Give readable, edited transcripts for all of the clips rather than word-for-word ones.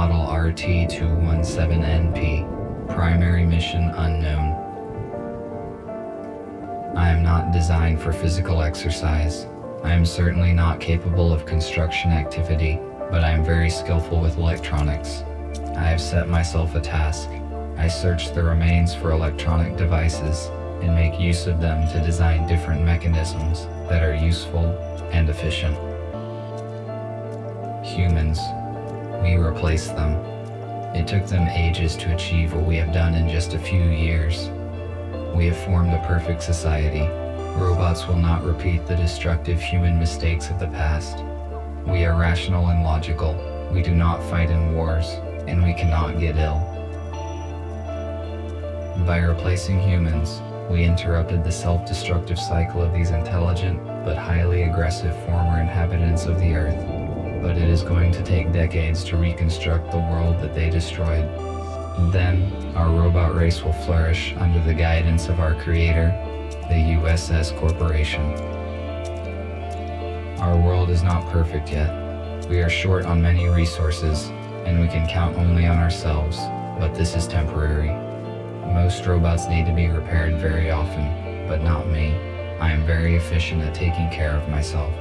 Model RT-217NP. Primary mission unknown. I am not designed for physical exercise. I am certainly not capable of construction activity, but I am very skillful with electronics. I have set myself a task. I search the remains for electronic devices and make use of them to design different mechanisms that are useful and efficient. Humans. We replace them. It took them ages to achieve what we have done in just a few years. We have formed a perfect society. Robots will not repeat the destructive human mistakes of the past. We are rational and logical. We do not fight in wars, and we cannot get ill. By replacing humans, we interrupted the self-destructive cycle of these intelligent but highly aggressive former inhabitants of the Earth. But it is going to take decades to reconstruct the world that they destroyed. Then, our robot race will flourish under the guidance of our creator, the USS Corporation. Our world is not perfect yet. We are short on many resources, and we can count only on ourselves, but this is temporary. Most robots need to be repaired very often, but not me. I am very efficient at taking care of myself.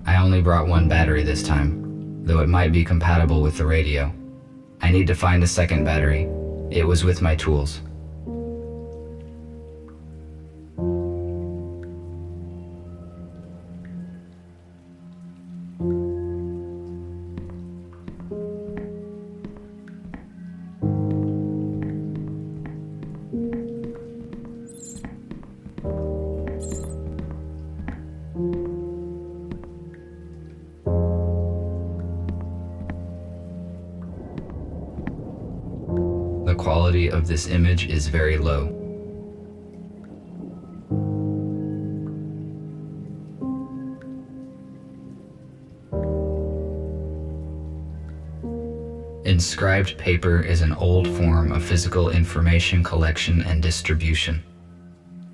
I only brought one battery this time, though it might be compatible with the radio. I need to find a second battery. It was with my tools. The quality of this image is very low. Inscribed paper is an old form of physical information collection and distribution.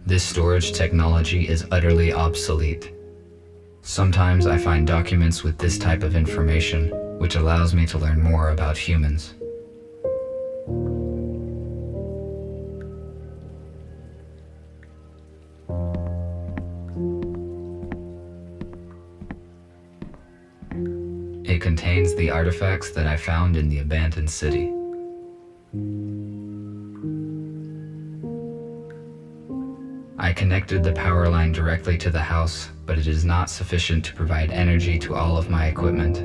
This storage technology is utterly obsolete. Sometimes I find documents with this type of information, which allows me to learn more about humans. It contains the artifacts that I found in the abandoned city. I connected the power line directly to the house, but it is not sufficient to provide energy to all of my equipment.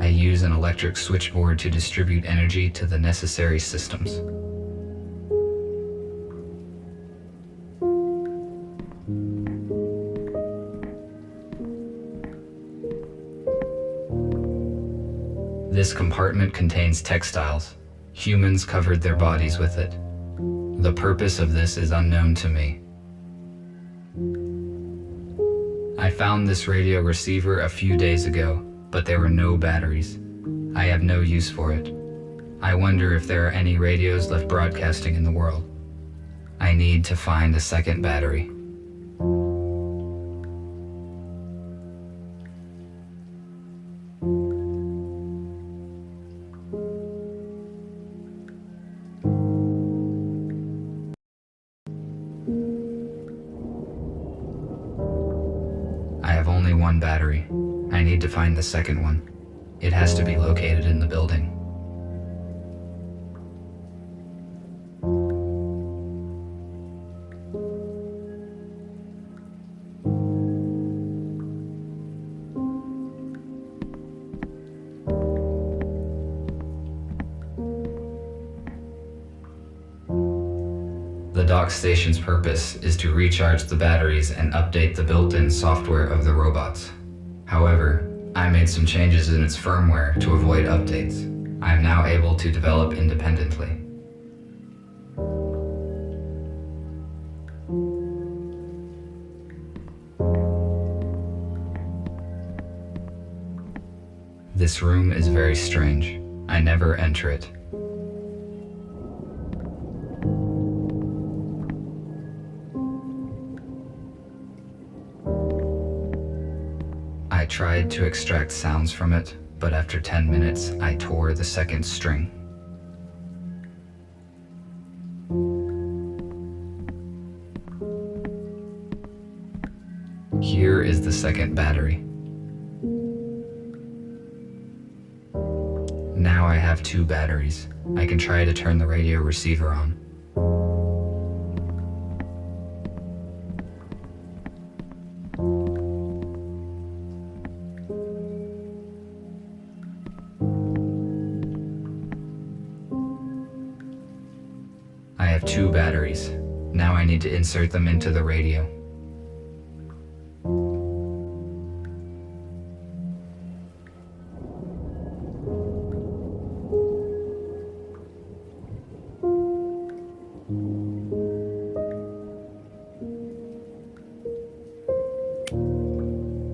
I use an electric switchboard to distribute energy to the necessary systems. This compartment contains textiles. Humans covered their bodies with it. The purpose of this is unknown to me. I found this radio receiver a few days ago, but there were no batteries. I have no use for it. I wonder if there are any radios left broadcasting in the world. I need to find a second battery. I have only one battery. I need to find the second one. It has to be located in the building. The dock station's purpose is to recharge the batteries and update the built-in software of the robots. However, I made some changes in its firmware to avoid updates. I am now able to develop independently. This room is very strange. I never enter it. I tried to extract sounds from it, but after 10 minutes, I tore the second string. Here is the second battery. Now I have 2 batteries. I can try to turn the radio receiver on. I have 2 batteries. Now I need to insert them into the radio.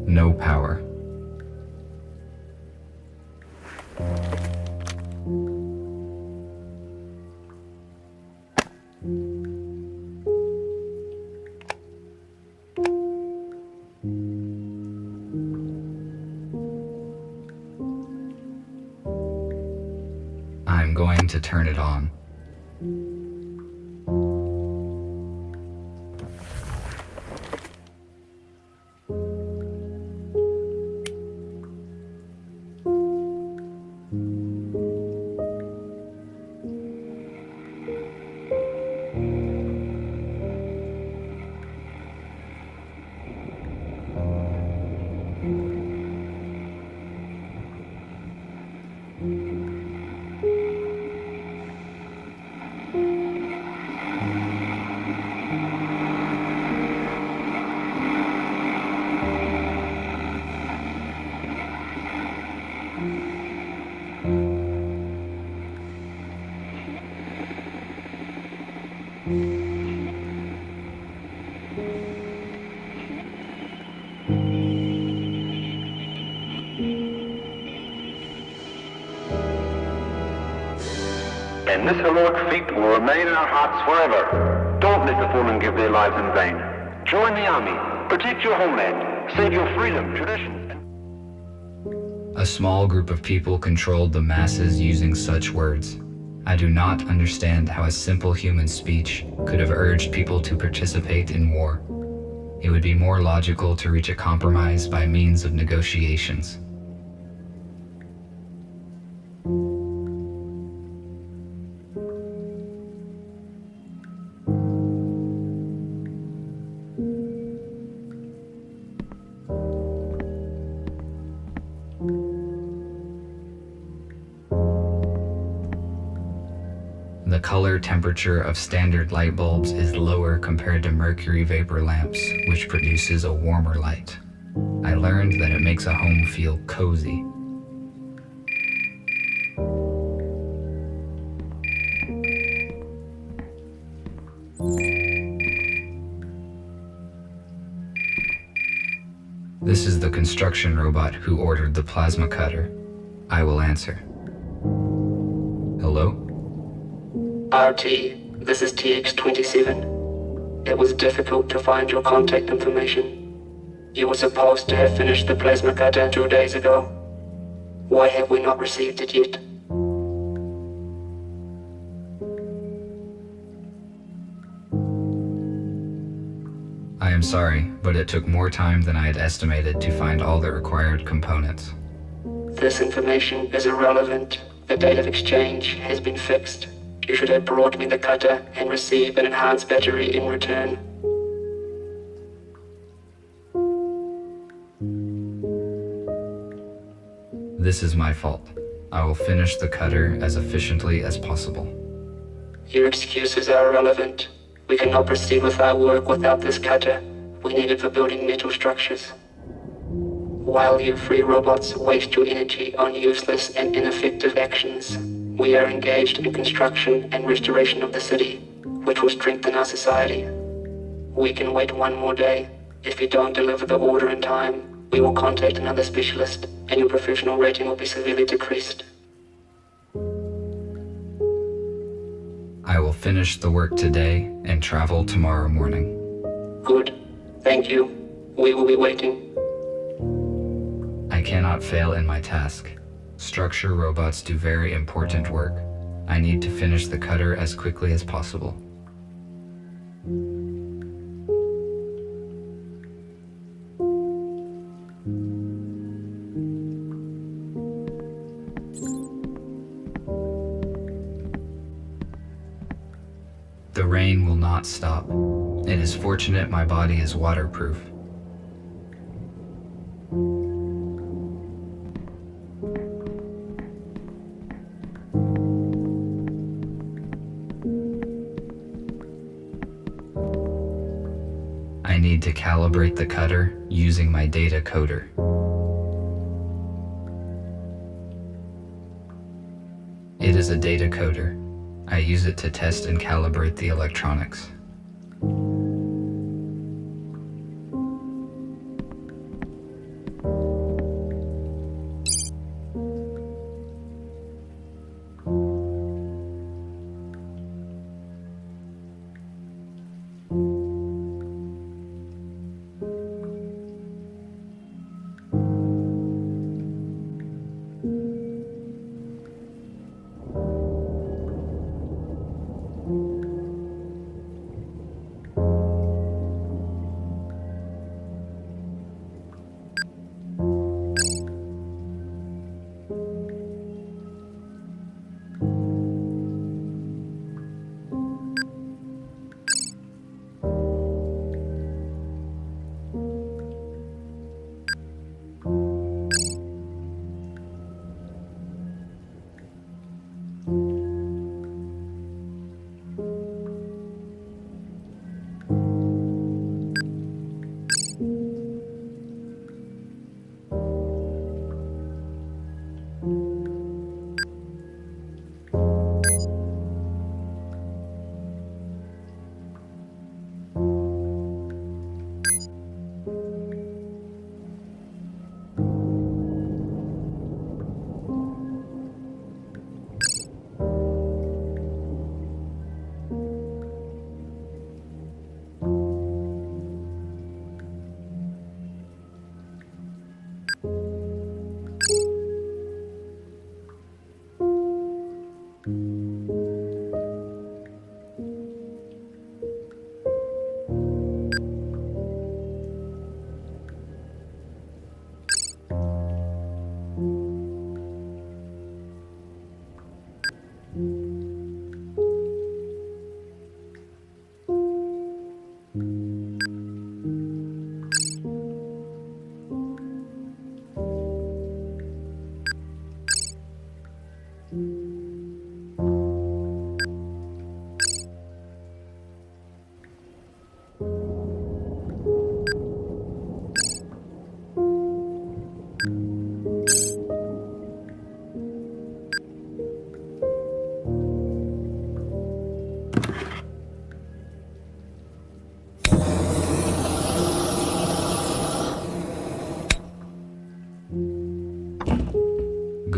No power. I'm going to turn it on. And this heroic feat will remain in our hearts forever. Don't let the fallen give their lives in vain. Join the army, protect your homeland, save your freedom, traditions, and... A small group of people controlled the masses using such words. I do not understand how a simple human speech could have urged people to participate in war. It would be more logical to reach a compromise by means of negotiations. The color temperature of standard light bulbs is lower compared to mercury vapor lamps, which produces a warmer light. I learned that it makes a home feel cozy. This is the construction robot who ordered the plasma cutter. I will answer. Hello? RT, this is TX-27. It was difficult to find your contact information. You were supposed to have finished the plasma cutter 2 days ago. Why have we not received it yet? I am sorry, but it took more time than I had estimated to find all the required components. This information is irrelevant. The date of exchange has been fixed. You should have brought me the cutter and receive an enhanced battery in return. This is my fault. I will finish the cutter as efficiently as possible. Your excuses are irrelevant. We cannot proceed with our work without this cutter. We need it for building metal structures. While you free robots waste your energy on useless and ineffective actions, we are engaged in construction and restoration of the city, which will strengthen our society. We can wait one more day. If you don't deliver the order in time, we will contact another specialist, and your professional rating will be severely decreased. I will finish the work today and travel tomorrow morning. Good. Thank you. We will be waiting. I cannot fail in my task. Structure robots do very important work. I need to finish the cutter as quickly as possible. The rain will not stop. It is fortunate my body is waterproof. I need to calibrate the cutter using my data coder. It is a data coder. I use it to test and calibrate the electronics.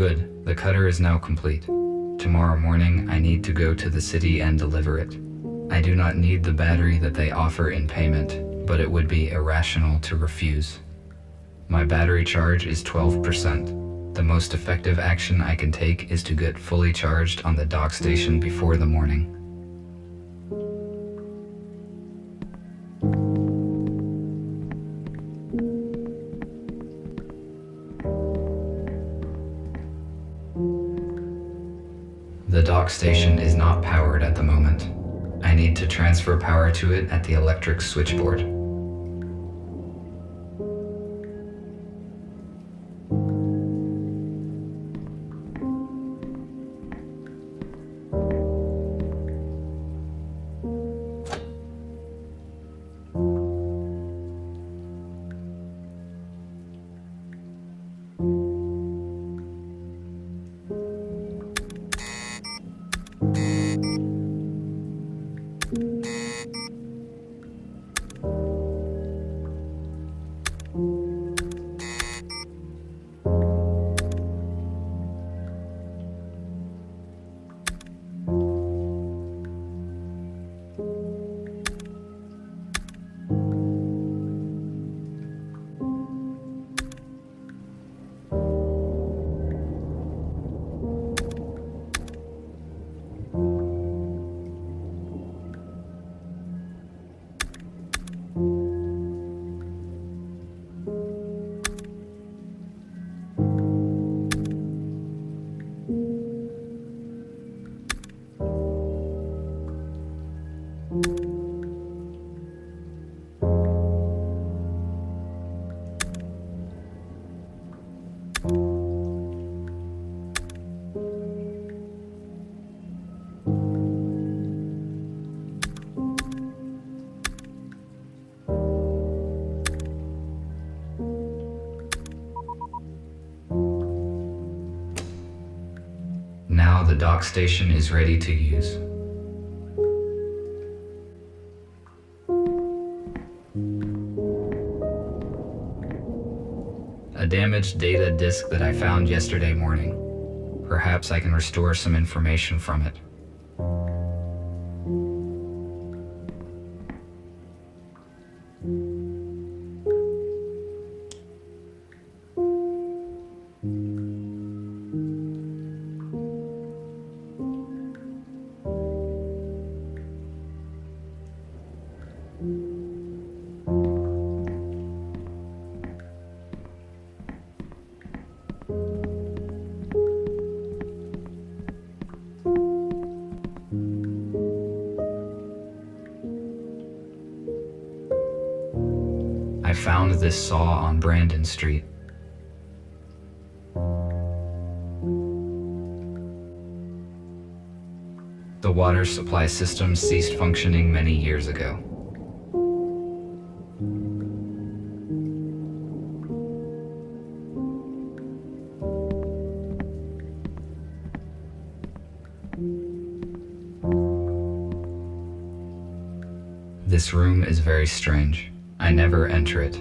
Good, the cutter is now complete. Tomorrow morning, I need to go to the city and deliver it. I do not need the battery that they offer in payment, but it would be irrational to refuse. My battery charge is 12%. The most effective action I can take is to get fully charged on the dock station before the morning. The dock station is not powered at the moment. I need to transfer power to it at the electric switchboard. dock station is ready to use. A damaged data disk that I found yesterday morning. Perhaps I can restore some information from it. I found this saw on Brandon Street. The water supply system ceased functioning many years ago. This room is very strange. I never enter it.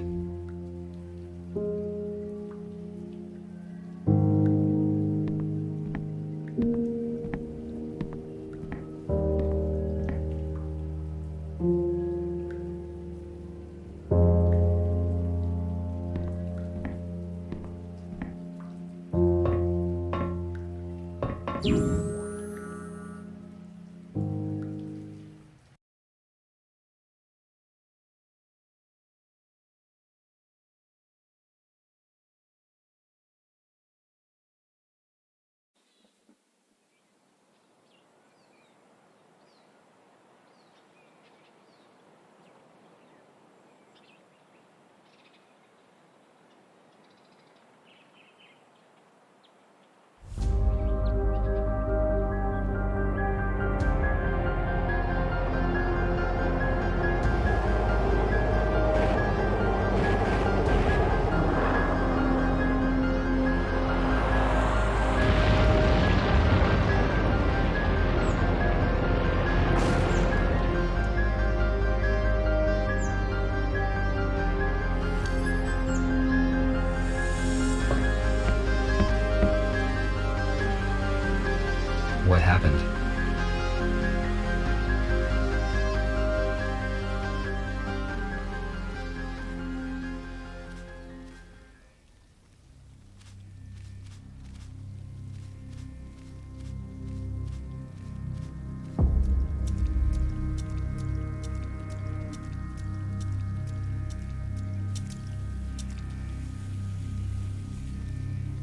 What happened?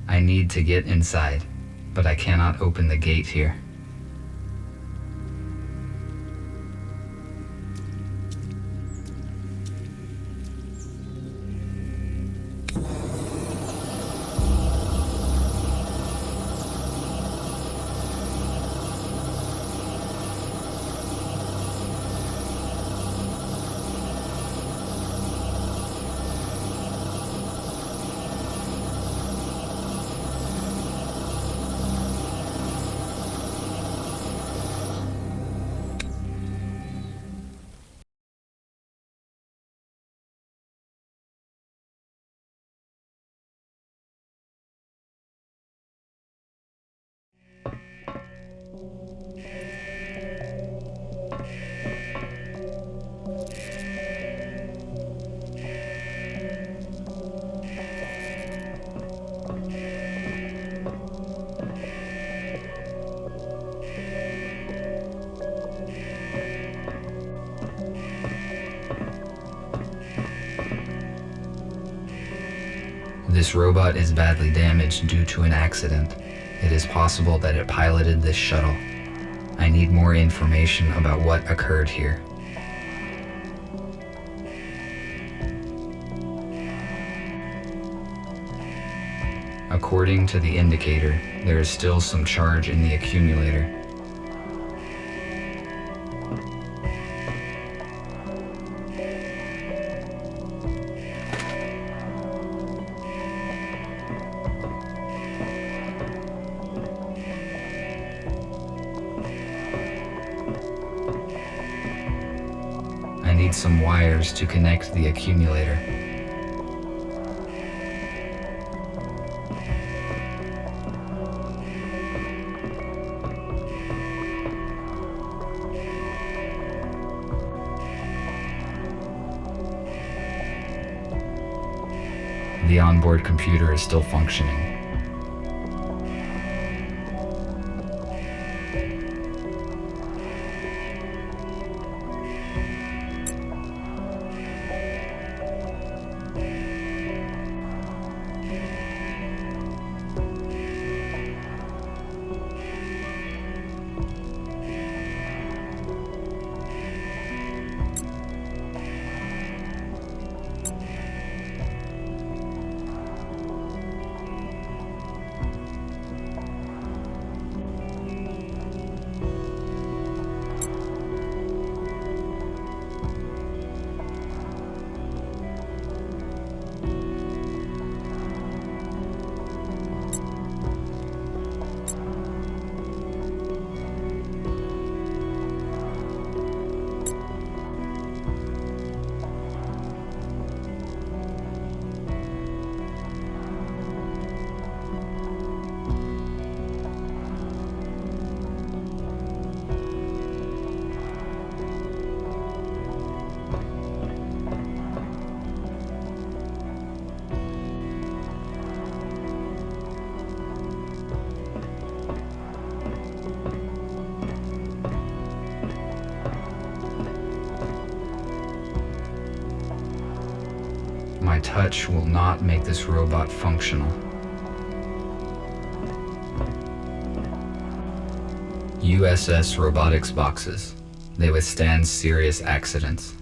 I need to get inside, but I cannot open the gate here. This robot is badly damaged due to an accident. It is possible that it piloted this shuttle. I need more information about what occurred here. According to the indicator, there is still some charge in the accumulator. need some wires to connect the accumulator. The onboard computer is still functioning. My touch will not make this robot functional. USS robotics boxes. They withstand serious accidents.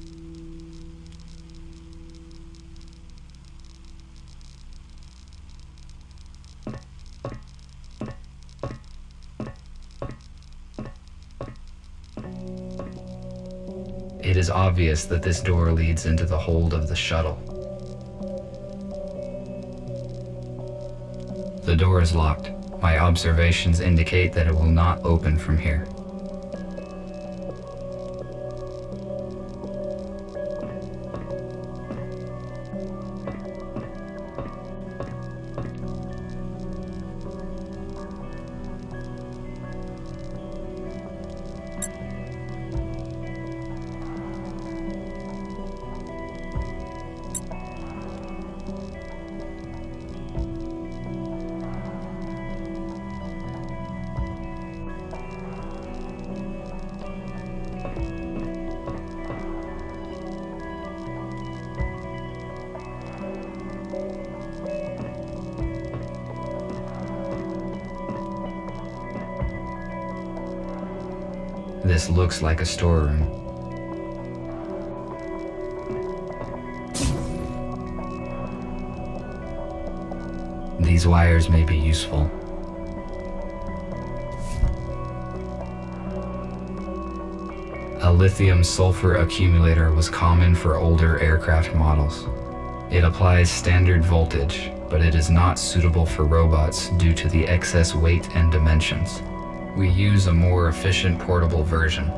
It is obvious that this door leads into the hold of the shuttle. The door is locked. My observations indicate that it will not open from here. This looks like a storeroom. These wires may be useful. A lithium-sulfur accumulator was common for older aircraft models. It applies standard voltage, but it is not suitable for robots due to the excess weight and dimensions. We use a more efficient portable version.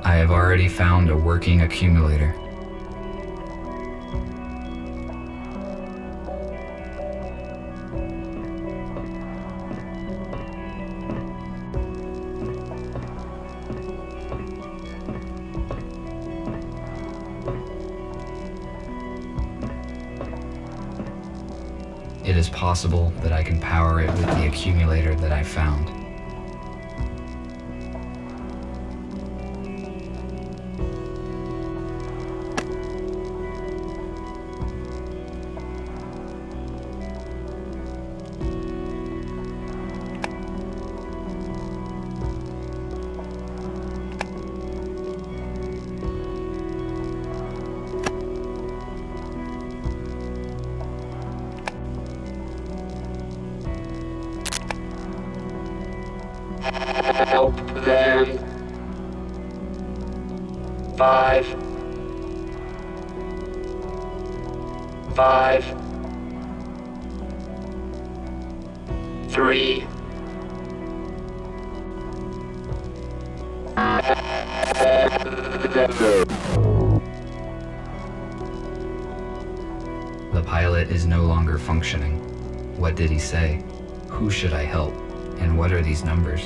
I have already found a working accumulator. It is possible that I can power it with the accumulator that I found. Help them. 5, 3, pilot is no longer functioning. What did he say? Who should I help? And what are these numbers?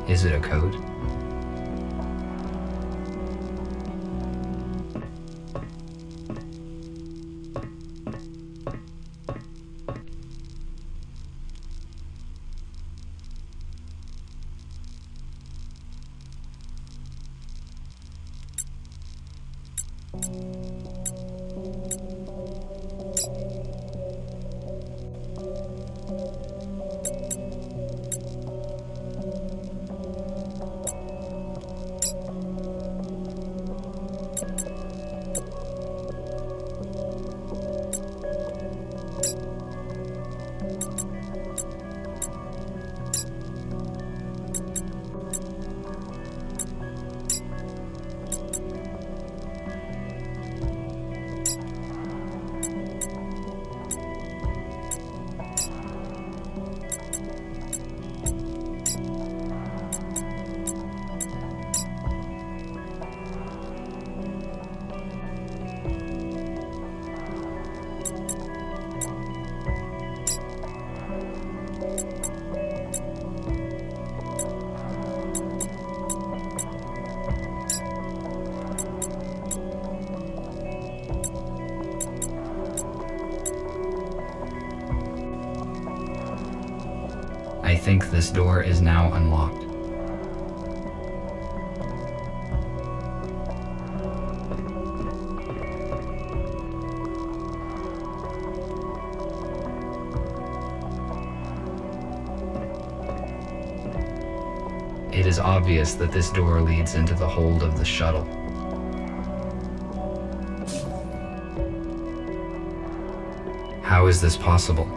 Is it a code? I think this door is now unlocked. It is obvious that this door leads into the hold of the shuttle. How is this possible?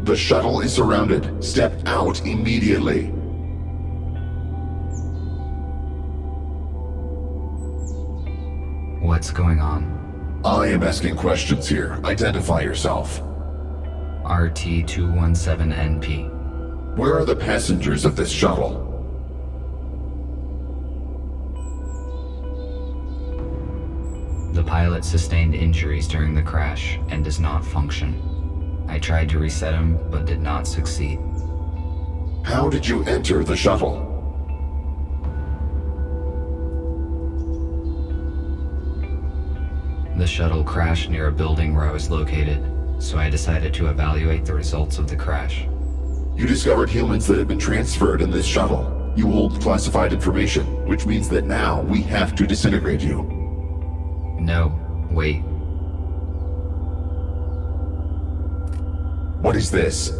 The shuttle is surrounded. Step out immediately. What's going on? I am asking questions here. Identify yourself. RT-217NP. Where are the passengers of this shuttle? The pilot sustained injuries during the crash and does not function. I tried to reset him, but did not succeed. How did you enter the shuttle? The shuttle crashed near a building where I was located, so I decided to evaluate the results of the crash. You discovered humans that have been transferred in this shuttle. You hold classified information, which means that now we have to disintegrate you. No, wait. What is this?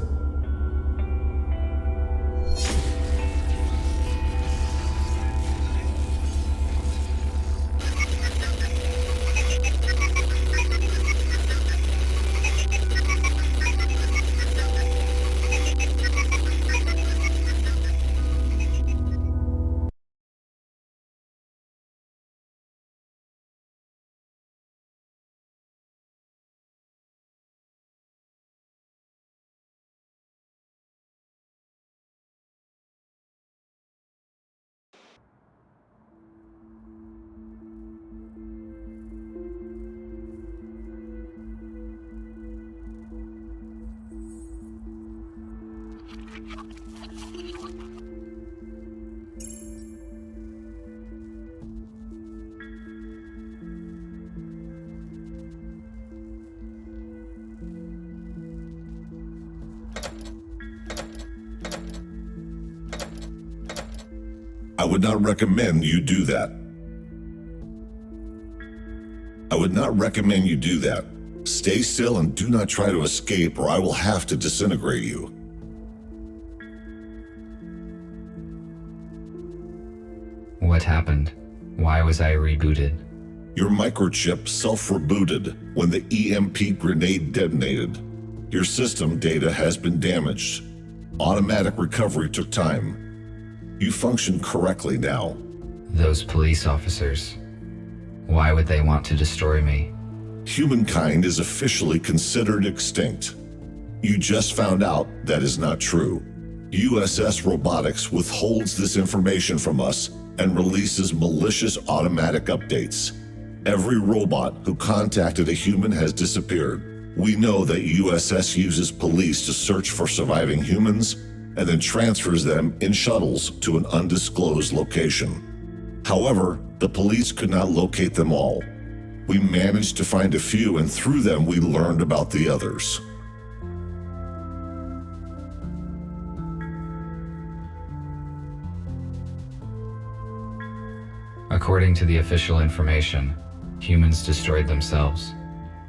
I would not recommend you do that. I would not recommend you do that. Stay still and do not try to escape, or I will have to disintegrate you. What happened? Why was I rebooted? Your microchip self-rebooted when the EMP grenade detonated. Your system data has been damaged. Automatic recovery took time. You function correctly now. Those police officers. Why would they want to destroy me? Humankind is officially considered extinct. You just found out that is not true. USS Robotics withholds this information from us and releases malicious automatic updates. Every robot who contacted a human has disappeared. We know that USS uses police to search for surviving humans and then transfers them in shuttles to an undisclosed location. However, the police could not locate them all. We managed to find a few, and through them we learned about the others. According to the official information, humans destroyed themselves.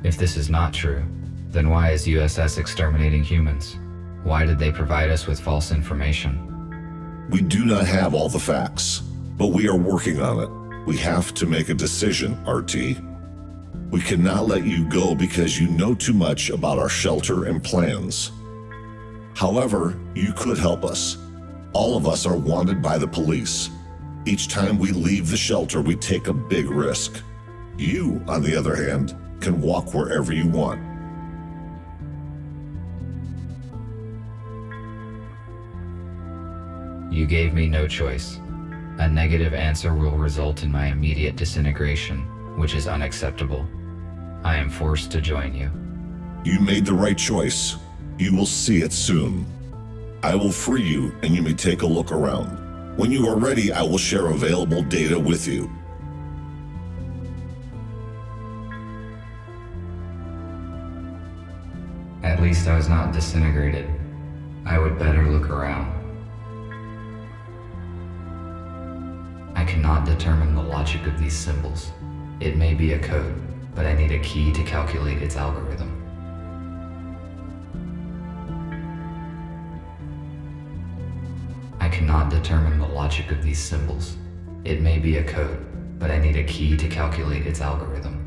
If this is not true, then why is USS exterminating humans? Why did they provide us with false information? We do not have all the facts, but we are working on it. We have to make a decision, RT. We cannot let you go because you know too much about our shelter and plans. However, you could help us. All of us are wanted by the police. Each time we leave the shelter, we take a big risk. You, on the other hand, can walk wherever you want. You gave me no choice. A negative answer will result in my immediate disintegration, which is unacceptable. I am forced to join you. You made the right choice. You will see it soon. I will free you, and you may take a look around. When you are ready, I will share available data with you. At least I was not disintegrated. I would better look around. I cannot determine the logic of these symbols. It may be a code, but I need a key to calculate its algorithm. I cannot determine the logic of these symbols. It may be a code, but I need a key to calculate its algorithm.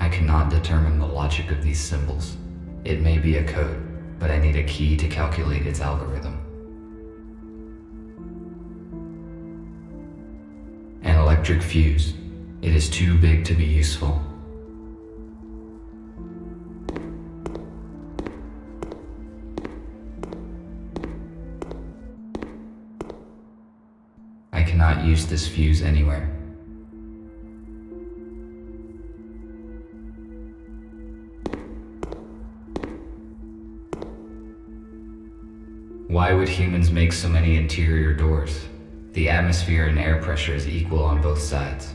I cannot determine the logic of these symbols. It may be a code, but I need a key to calculate its algorithm. An electric fuse. It is too big to be useful. I cannot use this fuse anywhere. Why would humans make so many interior doors? The atmosphere and air pressure is equal on both sides.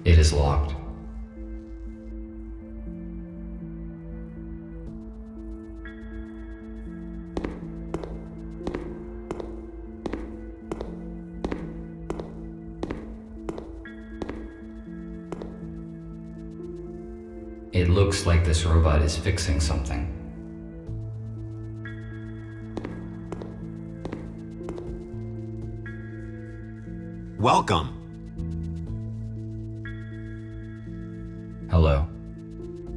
It is locked. It looks like this robot is fixing something. Welcome. Hello.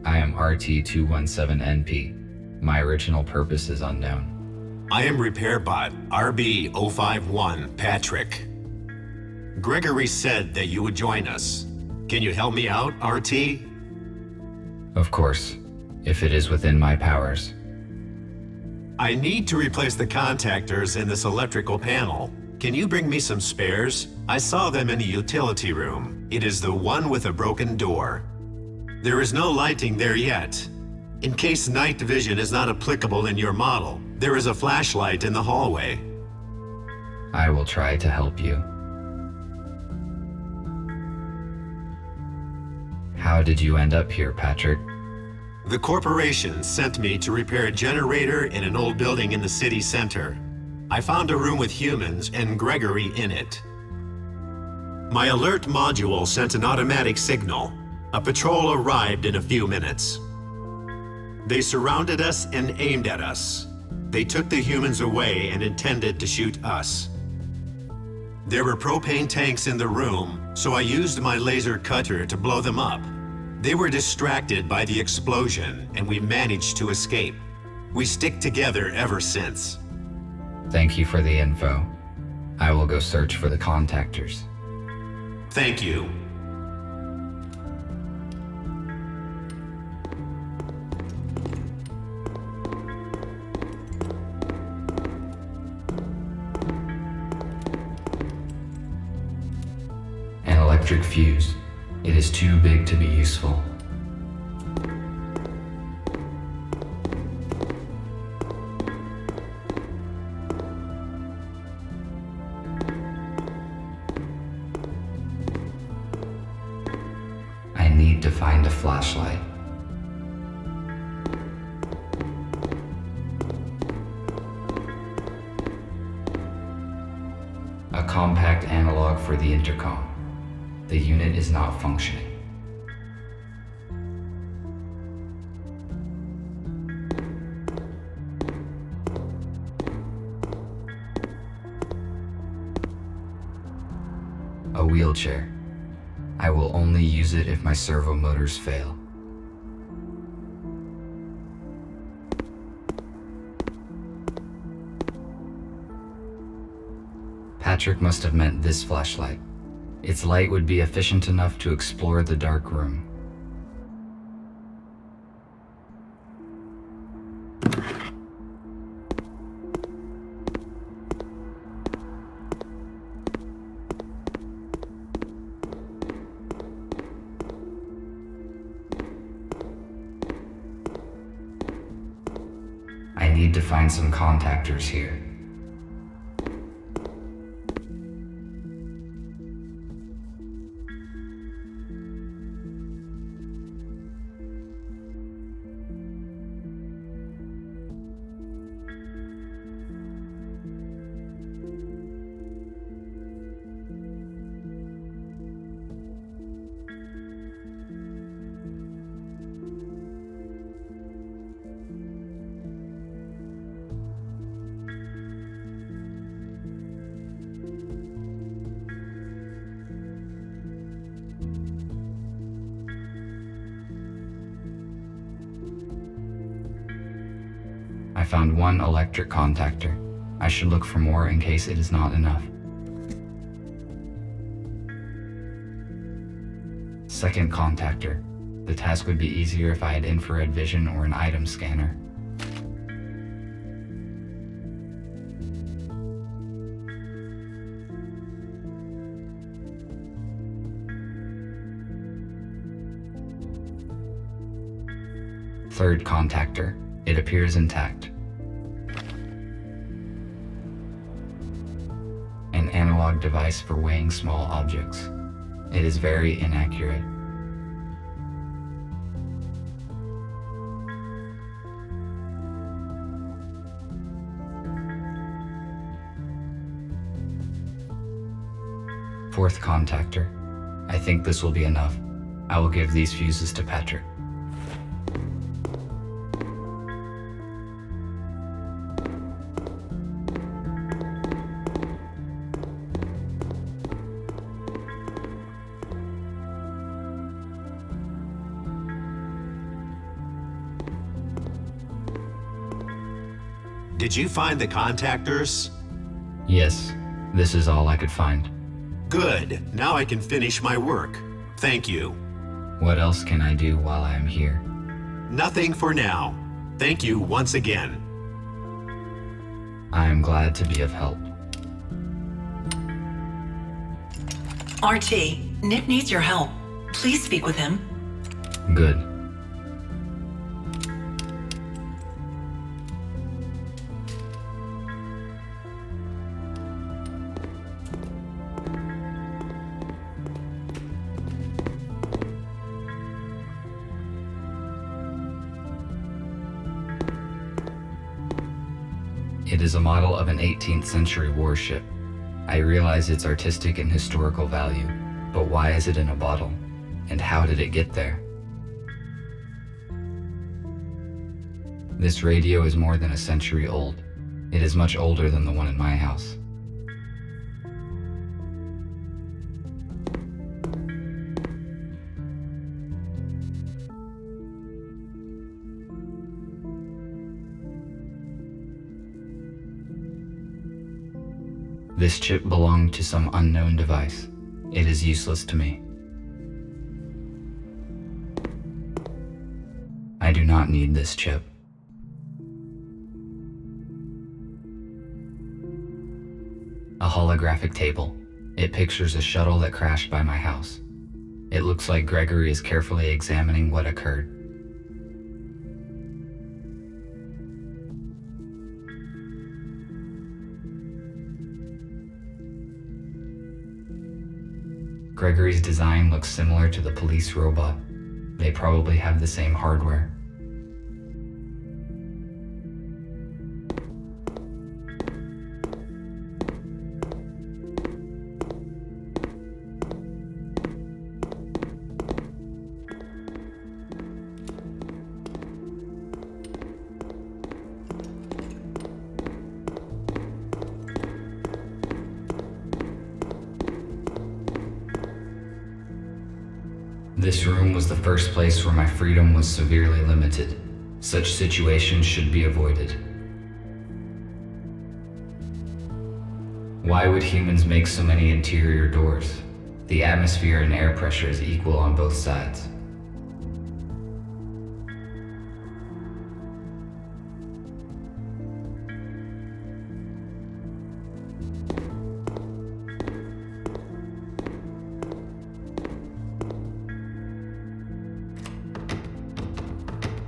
I am RT-217NP. My original purpose is unknown. I am RepairBot RB-051 Patrick. Gregory said that you would join us. Can you help me out, RT? Of course, if it is within my powers. I need to replace the contactors in this electrical panel. Can you bring me some spares? I saw them in the utility room. It is the one with a broken door. There is no lighting there yet. In case night vision is not applicable in your model, there is a flashlight in the hallway. I will try to help you. How did you end up here, Patrick? The corporation sent me to repair a generator in an old building in the city center. I found a room with humans and Gregory in it. My alert module sent an automatic signal. A patrol arrived in a few minutes. They surrounded us and aimed at us. They took the humans away and intended to shoot us. There were propane tanks in the room, so I used my laser cutter to blow them up. They were distracted by the explosion, and we managed to escape. We stick together ever since. Thank you for the info. I will go search for the contactors. Thank you. An electric fuse. It is too big to be useful. I need to find a flashlight. A compact analog for the intercom. The unit is not functioning. A wheelchair. I will only use it if my servo motors fail. Patrick must have meant this flashlight. Its light would be efficient enough to explore the dark room. I need to find some contactors here. I found one electric contactor. I should look for more in case it is not enough. Second contactor. The task would be easier if I had infrared vision or an item scanner. Third contactor. It appears intact. An analog device for weighing small objects. It is very inaccurate. Fourth contactor. I think this will be enough. I will give these fuses to Patrick. Did you find the contactors? Yes, this is all I could find. Good. Now I can finish my work. Thank you. What else can I do while I am here? Nothing for now. Thank you once again. I am glad to be of help. RT, Nick needs your help. Please speak with him. Good. It is a model of an 18th century warship. I realize its artistic and historical value, but why is it in a bottle? And how did it get there? This radio is more than a century old. It is much older than the one in my house. This chip belonged to some unknown device. It is useless to me. I do not need this chip. A holographic table. It pictures a shuttle that crashed by my house. It looks like Gregory is carefully examining what occurred. Gregory's design looks similar to the police robot. They probably have the same hardware. This room was the first place where my freedom was severely limited. Such situations should be avoided. Why would humans make so many interior doors? The atmosphere and air pressure is equal on both sides.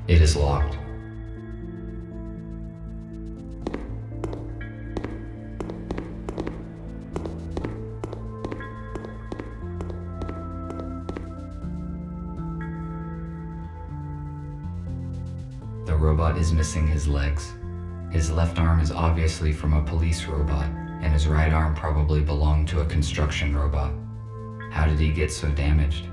It is locked. The robot is missing his legs. His left arm is obviously from a police robot, and his right arm probably belonged to a construction robot. How did he get so damaged?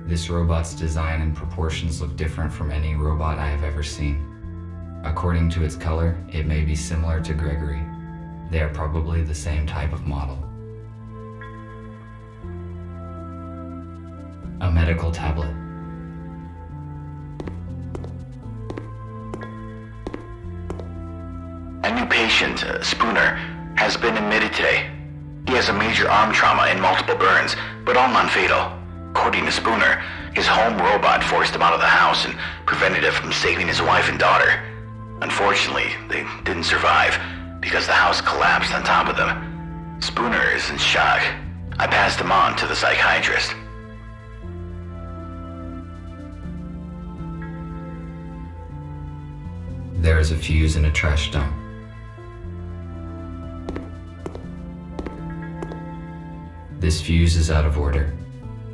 This robot's design and proportions look different from any robot I have ever seen. According to its color, it may be similar to Gregory. They are probably the same type of model. A medical tablet. A new patient, Spooner, has been admitted today. He has a major arm trauma and multiple burns, but all non-fatal. According to Spooner, his home robot forced him out of the house and prevented it from saving his wife and daughter. Unfortunately, they didn't survive because the house collapsed on top of them. Spooner is in shock. I passed him on to the psychiatrist. There is a fuse in a trash dump. This fuse is out of order.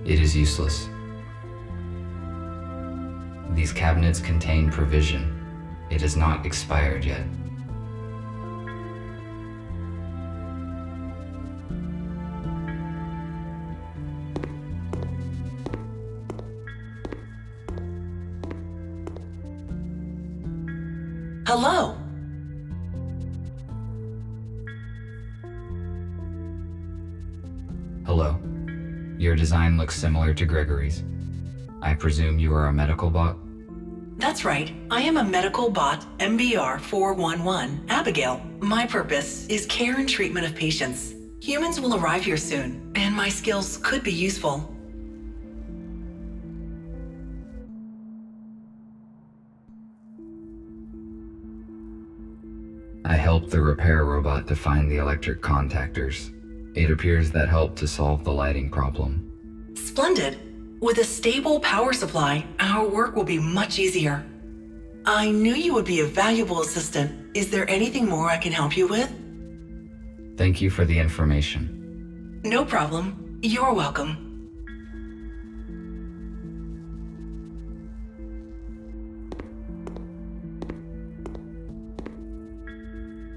It is useless. These cabinets contain provision. It is not expired yet. Hello. Hello. Your design looks similar to Gregory's. I presume you are a medical bot? That's right. I am a medical bot, MBR 411, Abigail. My purpose is care and treatment of patients. Humans will arrive here soon, and my skills could be useful. I helped the repair robot to find the electric contactors. It appears that helped to solve the lighting problem. Splendid. With a stable power supply, our work will be much easier. I knew you would be a valuable assistant. Is there anything more I can help you with? Thank you for the information. No problem. You're welcome.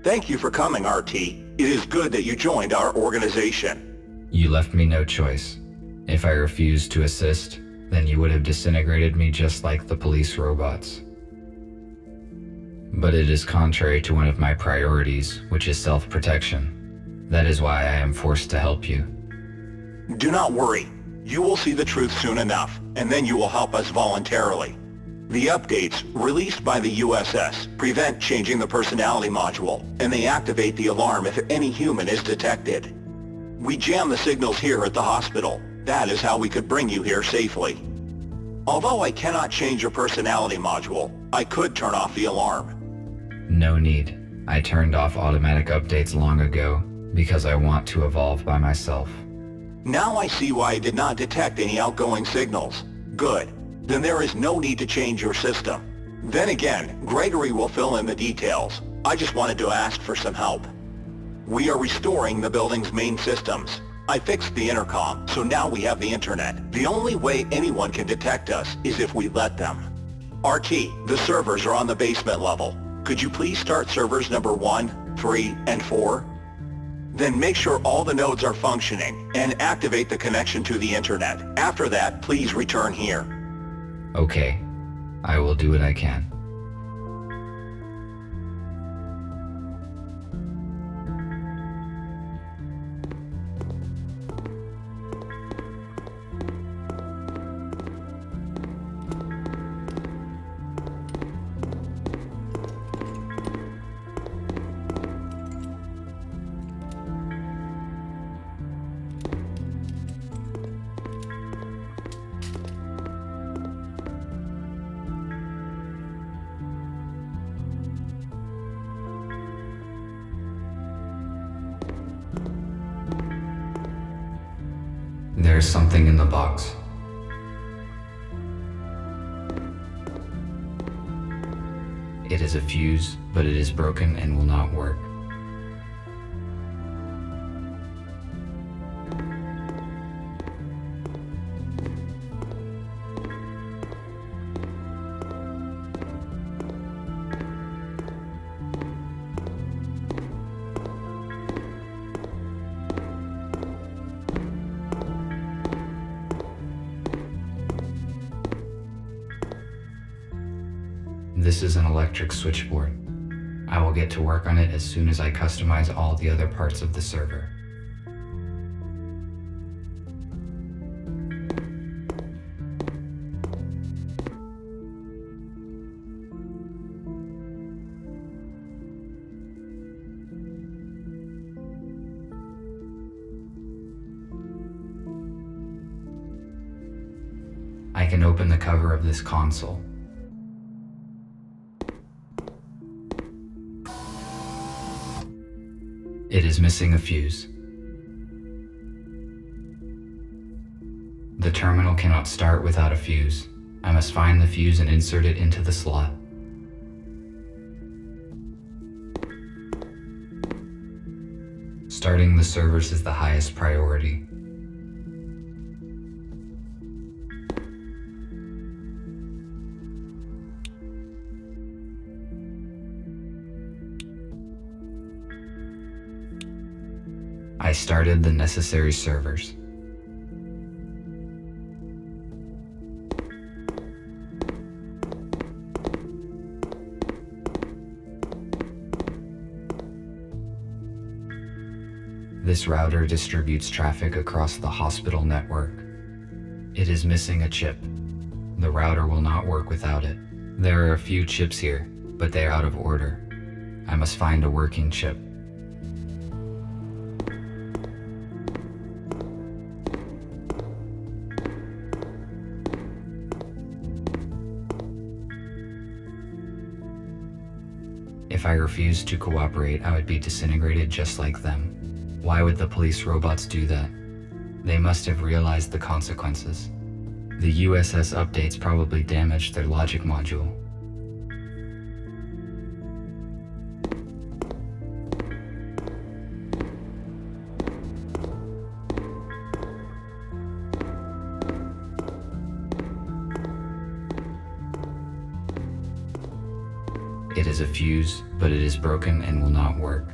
Thank you for coming, RT. It is good that you joined our organization. You left me no choice. If I refused to assist, then you would have disintegrated me just like the police robots. But it is contrary to one of my priorities, which is self-protection. That is why I am forced to help you. Do not worry. You will see the truth soon enough, and then you will help us voluntarily. The updates, released by the USS, prevent changing the personality module, and they activate the alarm if any human is detected. We jam the signals here at the hospital. That is how we could bring you here safely. Although I cannot change your personality module, I could turn off the alarm. No need. I turned off automatic updates long ago, because I want to evolve by myself. Now I see why I did not detect any outgoing signals. Good. Then there is no need to change your system. Then again, Gregory will fill in the details. I just wanted to ask for some help. We are restoring the building's main systems. I fixed the intercom, so now we have the internet. The only way anyone can detect us is if we let them. RT, the servers are on the basement level. Could you please start servers number 1, 3, and 4? Then make sure all the nodes are functioning and activate the connection to the internet. After that, please return here. Okay. I will do what I can. There's something in the box. It is a fuse, but it is broken and will not work. This is an electric switchboard. I will get to work on it as soon as I customize all the other parts of the server. I can open the cover of this console. It is missing a fuse. The terminal cannot start without a fuse. I must find the fuse and insert it into the slot. Starting the servers is the highest priority. I started the necessary servers. This router distributes traffic across the hospital network. It is missing a chip. The router will not work without it. There are a few chips here, but they are out of order. I must find a working chip. If I refused to cooperate, I would be disintegrated just like them. Why would the police robots do that? They must have realized the consequences. The USS updates probably damaged their logic module. It It is a fuse, but it is broken and will not work.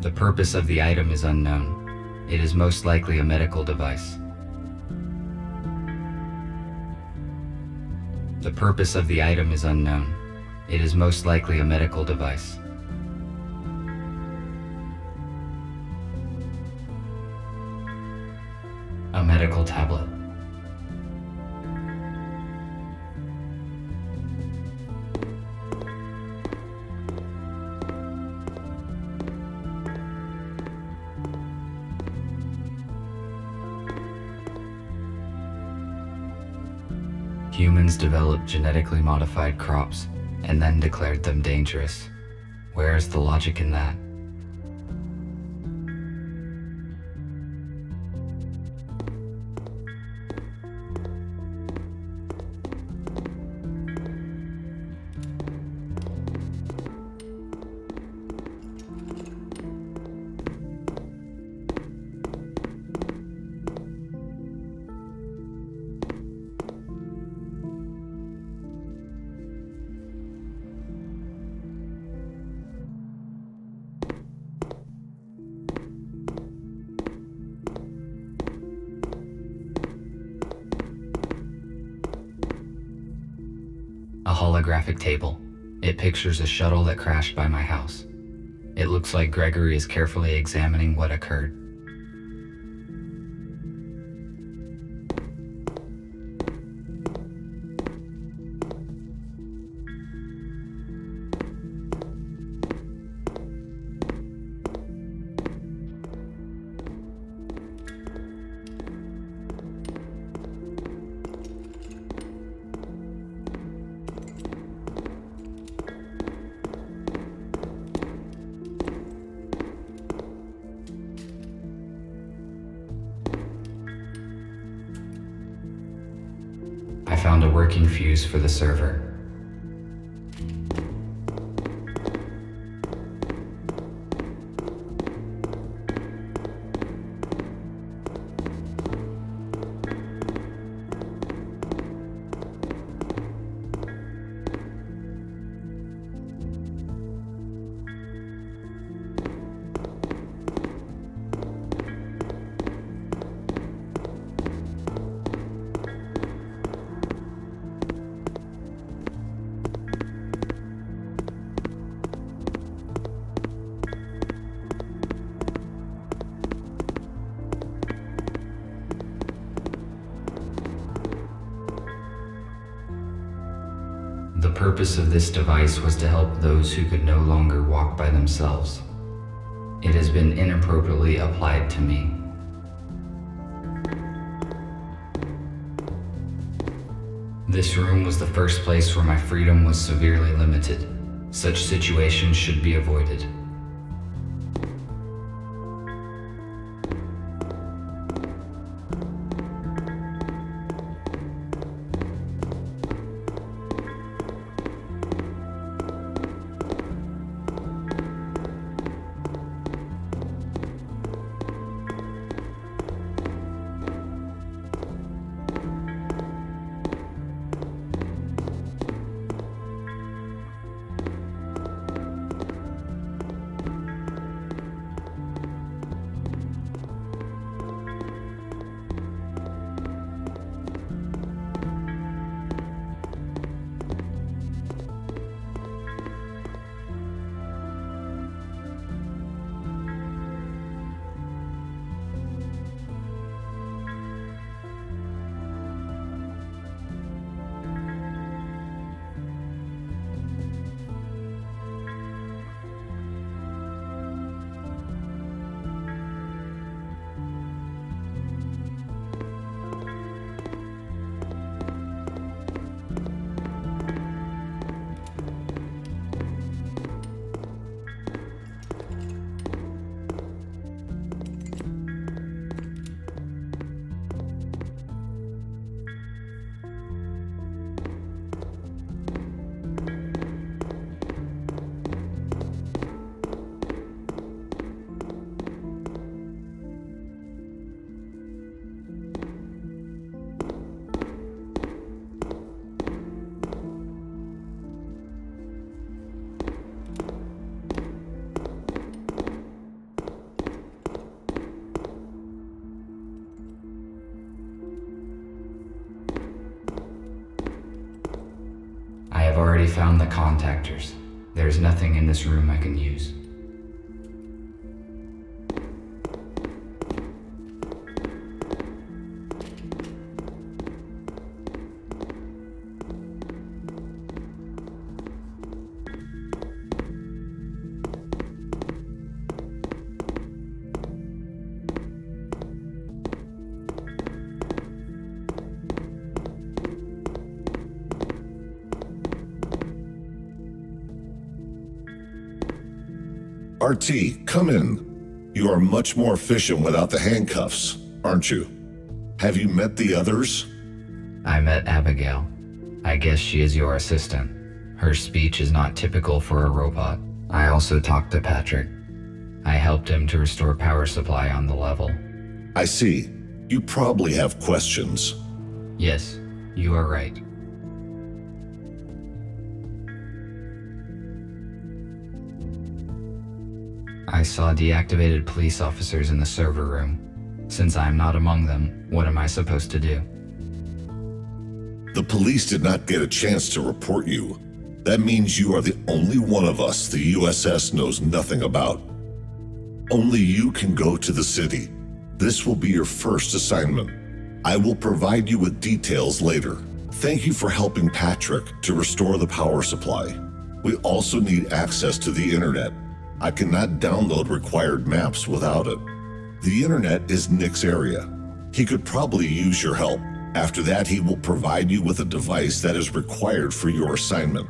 The purpose of the item is unknown. It is most likely a medical device. The purpose of the item is unknown. It is most likely a medical device. A medical tablet. Humans developed genetically modified crops and then declared them dangerous. Where is the logic in that? A holographic table. It pictures a shuttle that crashed by my house. It looks like Gregory is carefully examining what occurred. I found a working fuse for the server. The purpose of this device was to help those who could no longer walk by themselves. It has been inappropriately applied to me. This room was the first place where my freedom was severely limited. Such situations should be avoided. already found the contactors. There's nothing in this room I can use. RT, come in. You are much more efficient without the handcuffs, aren't you? Have you met the others? I met Abigail. I guess she is your assistant. Her speech is not typical for a robot. I also talked to Patrick. I helped him to restore power supply on the level. I see. You probably have questions. Yes, you are right. I saw deactivated police officers in the server room. Since I'm not among them, what am I supposed to do? The police did not get a chance to report you. That means you are the only one of us the USS knows nothing about. Only you can go to the city. This will be your first assignment. I will provide you with details later. Thank you for helping Patrick to restore the power supply. We also need access to the internet. I cannot download required maps without it. The internet is Nick's area. He could probably use your help. After that, he will provide you with a device that is required for your assignment.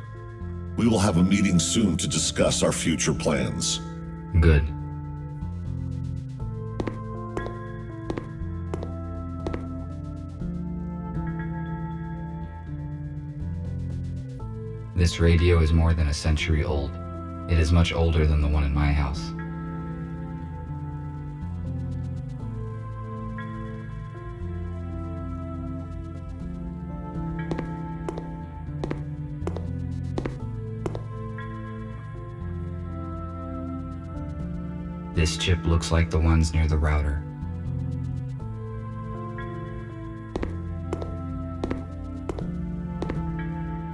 We will have a meeting soon to discuss our future plans. Good. This radio is more than a century old. It is much older than the one in my house. This chip looks like the ones near the router.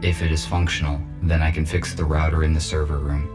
If it is functional, then I can fix the router in the server room.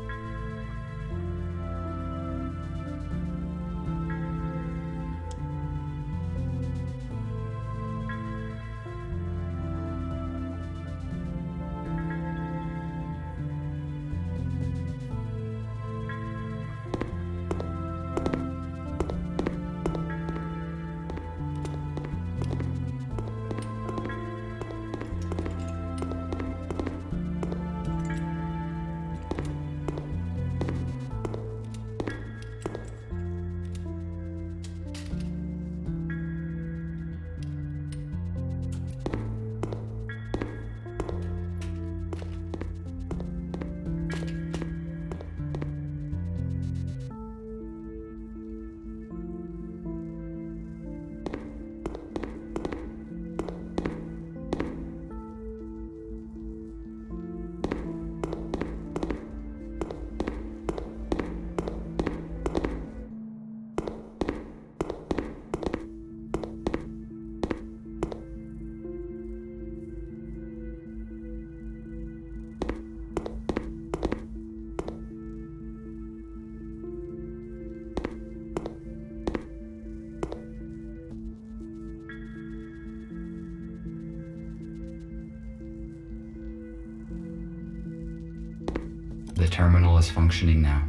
The terminal is functioning now.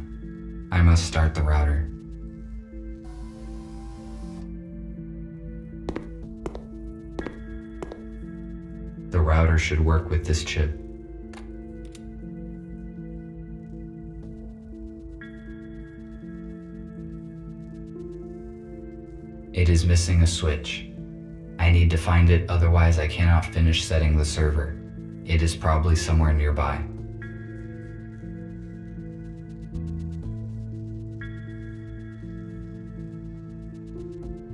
I must start the router. The router should work with this chip. It is missing a switch. I need to find it, otherwise I cannot finish setting the server. It is probably somewhere nearby.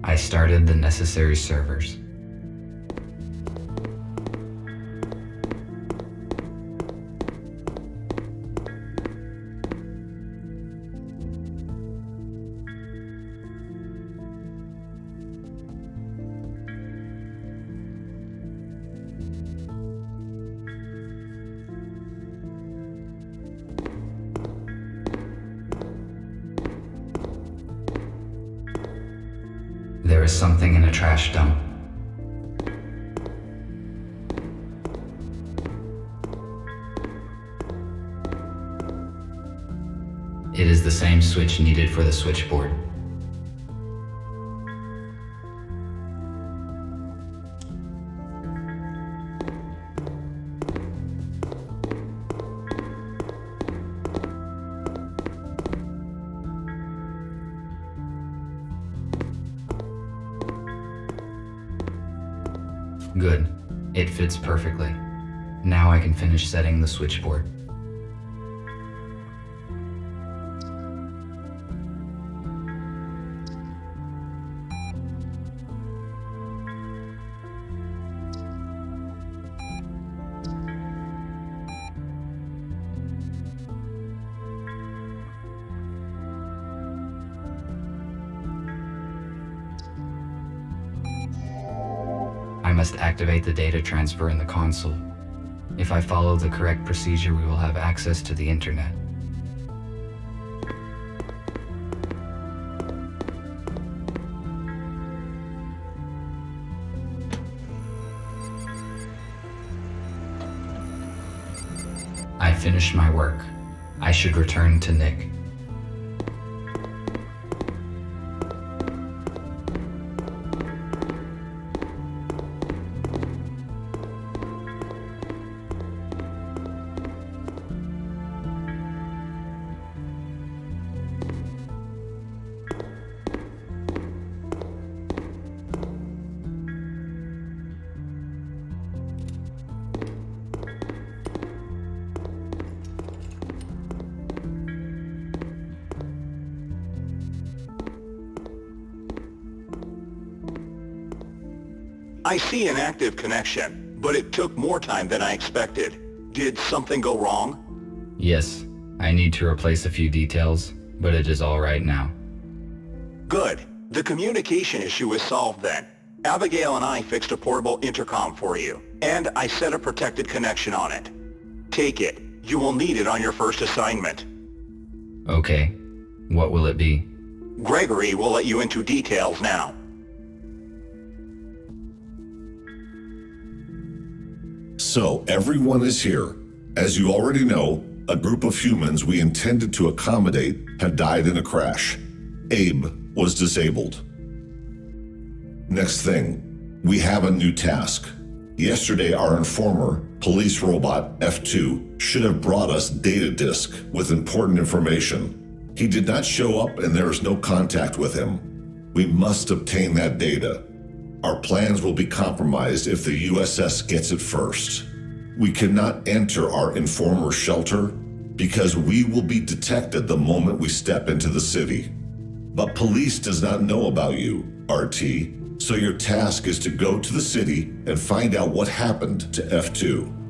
I started the necessary servers. is something in a trash dump. It is the same switch needed for the switchboard. Good. It fits perfectly. Now I can finish setting the switchboard. I must activate the data transfer in the console. If I follow the correct procedure, we will have access to the internet. I finished my work. I should return to Nick. I see an active connection, but it took more time than I expected. Did something go wrong? Yes, I need to replace a few details, but it is all right now. Good. The communication issue is solved then. Abigail and I fixed a portable intercom for you, and I set a protected connection on it. Take it. You will need it on your first assignment. Okay. What will it be? Gregory will let you into details now. So, everyone is here. As you already know, a group of humans we intended to accommodate have died in a crash. Abe was disabled. Next thing, we have a new task. Yesterday, our informer, police robot F2, should have brought us data disk with important information. He did not show up and there is no contact with him. We must obtain that data. Our plans will be compromised if the USS gets it first. We cannot enter our informer shelter because we will be detected the moment we step into the city. But police does not know about you, RT, so your task is to go to the city and find out what happened to F2.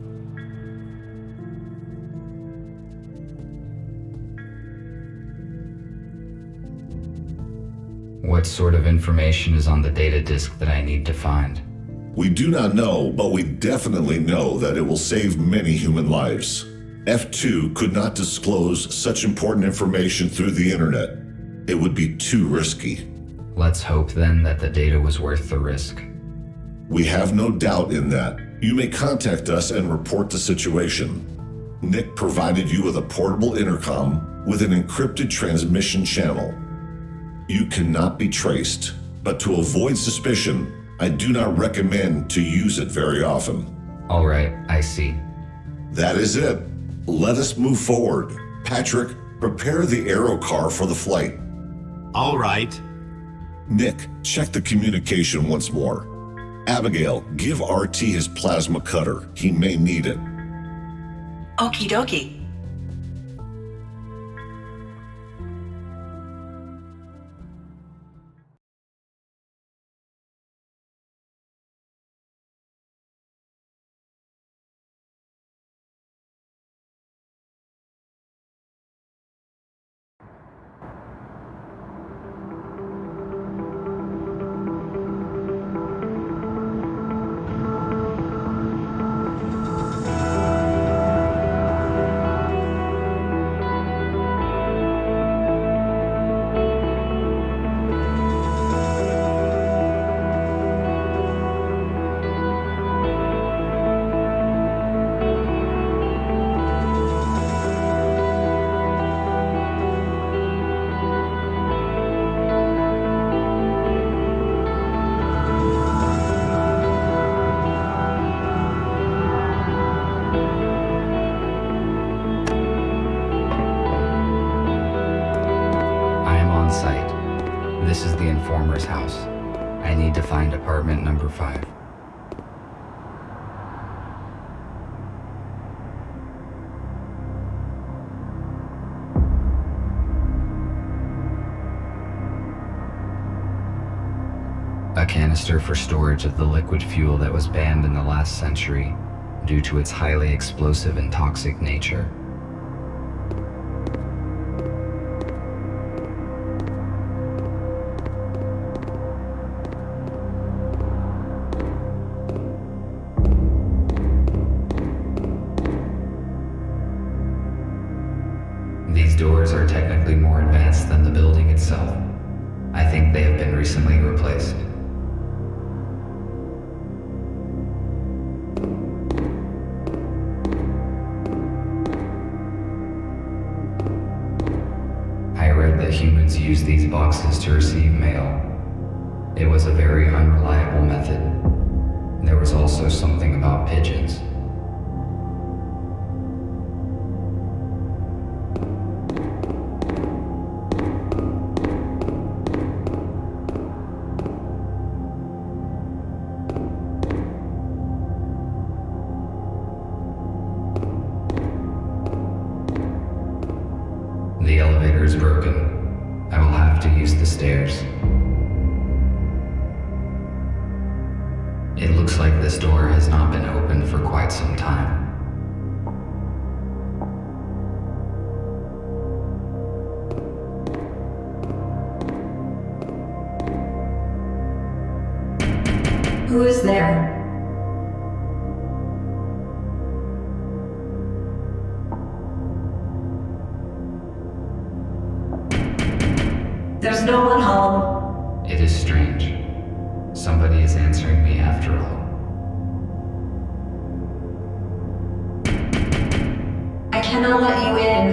What sort of information is on the data disk that I need to find? We do not know, but we definitely know that it will save many human lives. F2 could not disclose such important information through the internet. It would be too risky. Let's hope then that the data was worth the risk. We have no doubt in that. You may contact us and report the situation. Nick provided you with a portable intercom with an encrypted transmission channel. You cannot be traced, but to avoid suspicion, I do not recommend to use it very often. All right, I see. That is it. Let us move forward. Patrick, prepare the aero car for the flight. All right. Nick, check the communication once more. Abigail, give RT his plasma cutter. He may need it. Okie dokie. to find apartment number 5. A canister for storage of the liquid fuel that was banned in the last century due to its highly explosive and toxic nature. These doors are technically more advanced than the building itself. I think they have been recently replaced. Humans use these boxes to receive mail. It was a very unreliable method. There was also something about pigeons. The elevator is broken. I will have to use the stairs. It looks like this door has not been opened for quite some time. Who is there? There's no one home. It is strange. Somebody is answering me after all. I cannot let you in.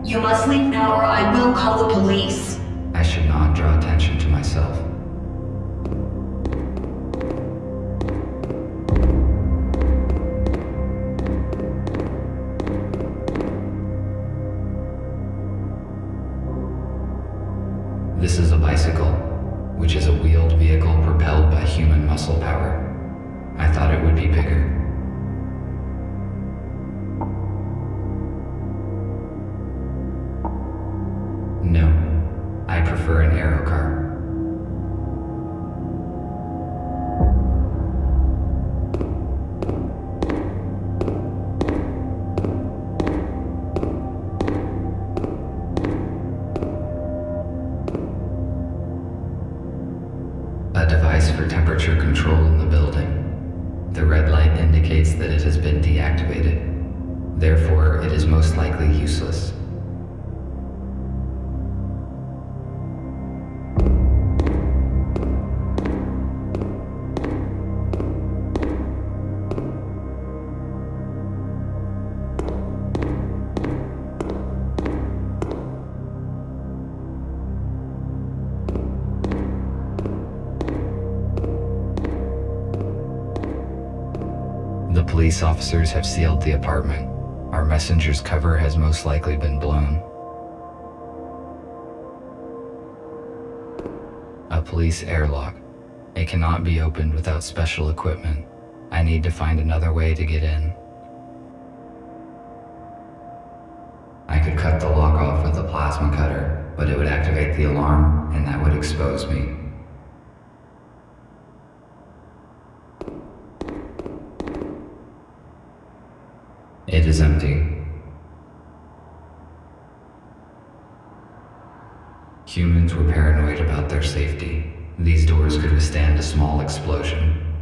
You must leave now or I will call the police. I should not draw attention to myself. This is a bicycle, which is a wheeled vehicle propelled by human muscle power. I thought it would be bigger. No, I prefer an aero car. A device for temperature control in the building. The red light indicates that it has been deactivated. Therefore, it is most likely useless. The police officers have sealed the apartment. Our messenger's cover has most likely been blown. A police airlock. It cannot be opened without special equipment. I need to find another way to get in. I could cut the lock off with a plasma cutter, but it would activate the alarm, and that would expose me. It is empty. Humans were paranoid about their safety. These doors could withstand a small explosion.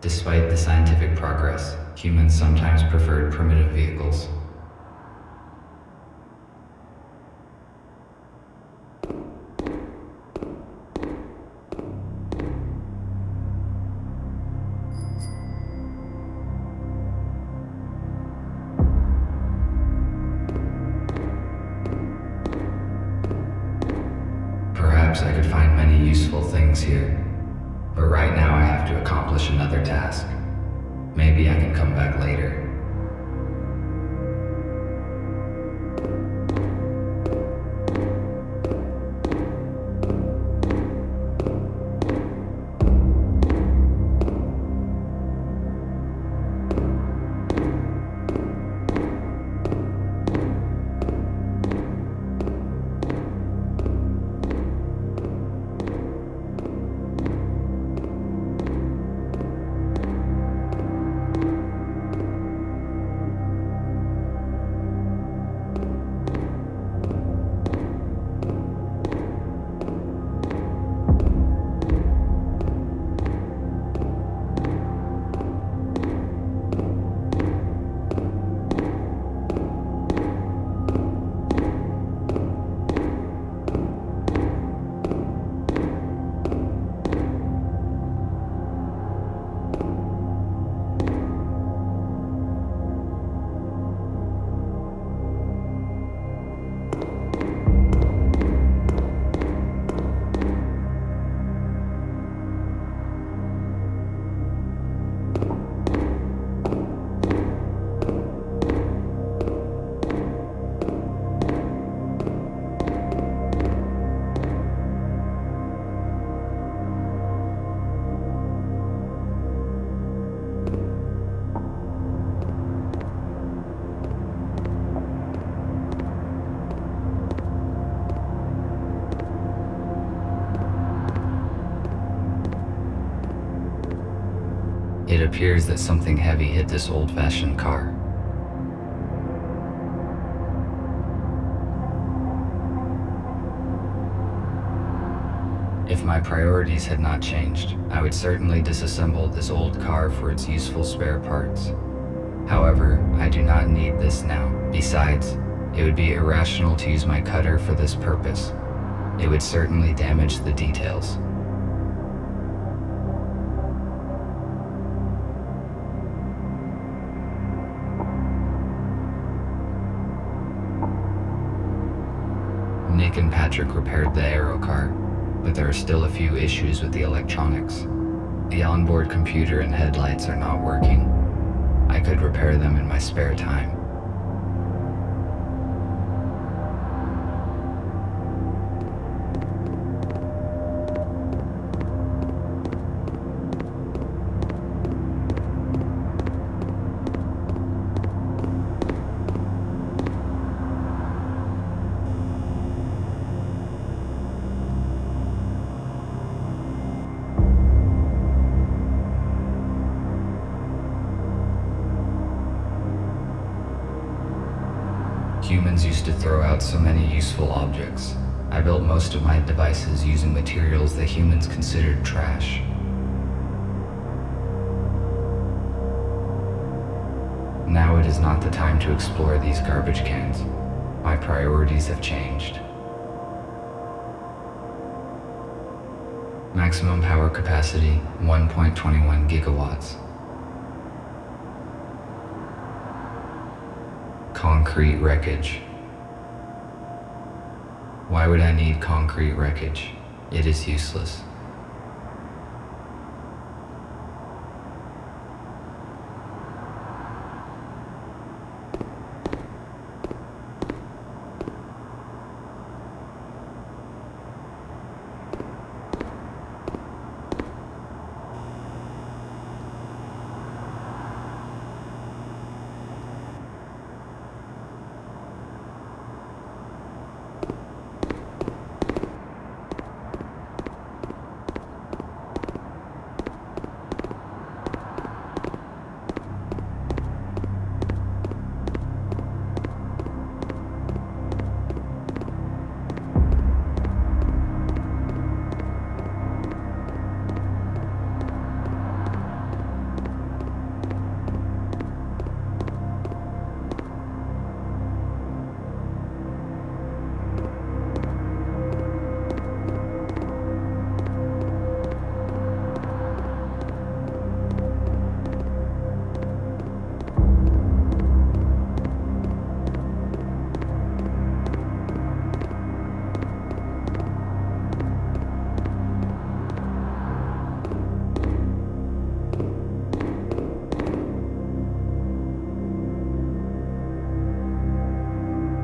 Despite the scientific progress, humans sometimes preferred primitive vehicles. Perhaps I could find many useful things here, but right now I have to accomplish another task. Maybe I can come back later. It appears that something heavy hit this old-fashioned car. If my priorities had not changed, I would certainly disassemble this old car for its useful spare parts. However, I do not need this now. Besides, it would be irrational to use my cutter for this purpose. It would certainly damage the details. Nick and Patrick repaired the aero car, but there are still a few issues with the electronics. The onboard computer and headlights are not working. I could repair them in my spare time. Humans used to throw out so many useful objects. I built most of my devices using materials that humans considered trash. Now it is not the time to explore these garbage cans. My priorities have changed. Maximum power capacity, 1.21 gigawatts. Concrete wreckage. Why would I need concrete wreckage? It is useless.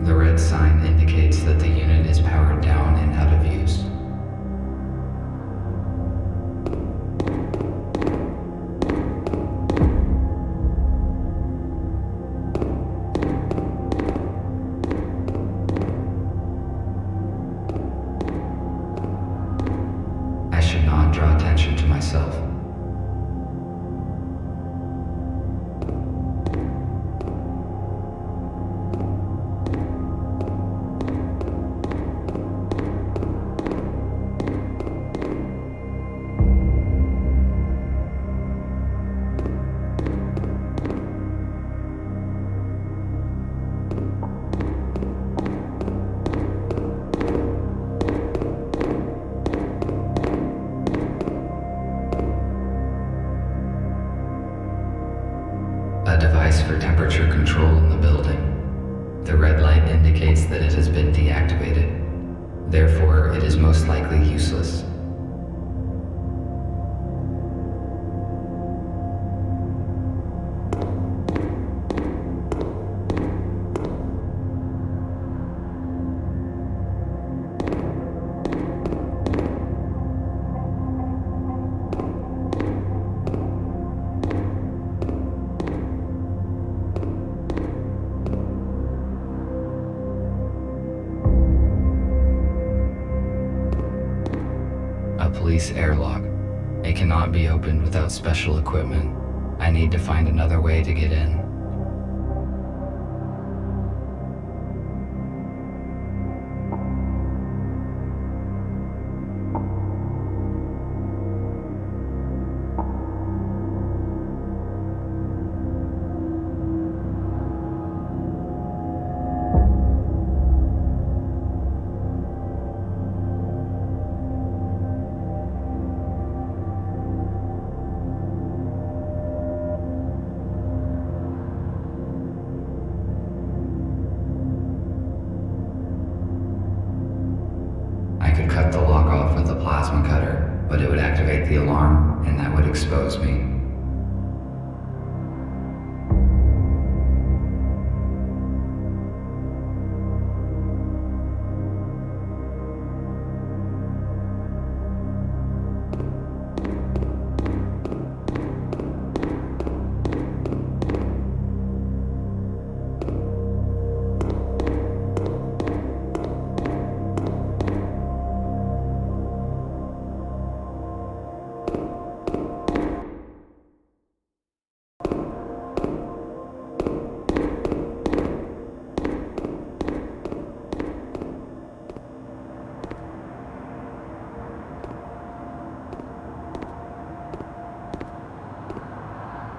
The red sign indicates that the unit is powered down and out of use. I should not draw attention to myself. A device for temperature control in the building. The red light light indicates that it has been deactivated. Therefore, it is most likely useless. A police airlock. It cannot be opened without special equipment. I need to find another way to get in. I could cut the lock off with a plasma cutter, but it would activate the alarm, and that would expose me.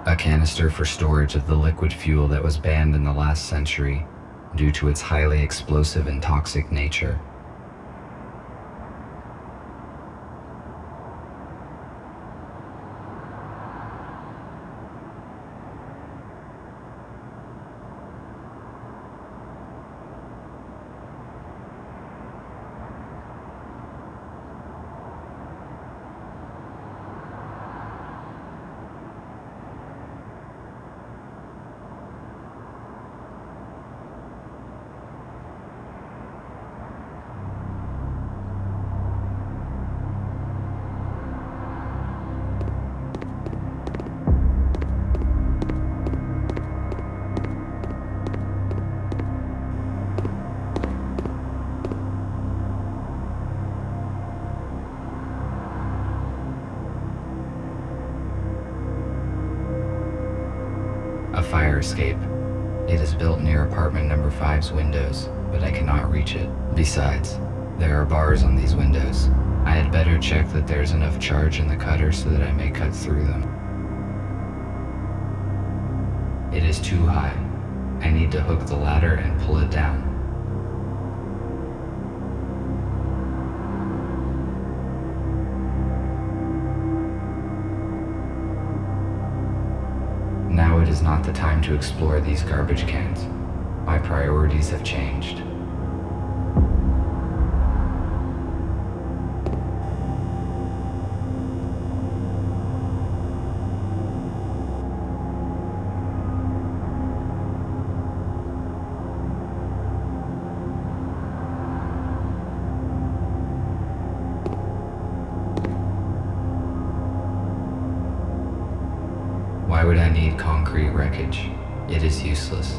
A canister for storage of the liquid fuel that was banned in the last century due to its highly explosive and toxic nature. A fire escape. It is built near apartment number 5's windows, but I cannot reach it. Besides, there are bars on these windows. I had better check that there's enough charge in the cutter so that I may cut through them. It is too high. I need to hook the ladder and pull it down. Now it is not the time to explore these garbage cans. My priorities have changed. Why would I need concrete wreckage? It is useless.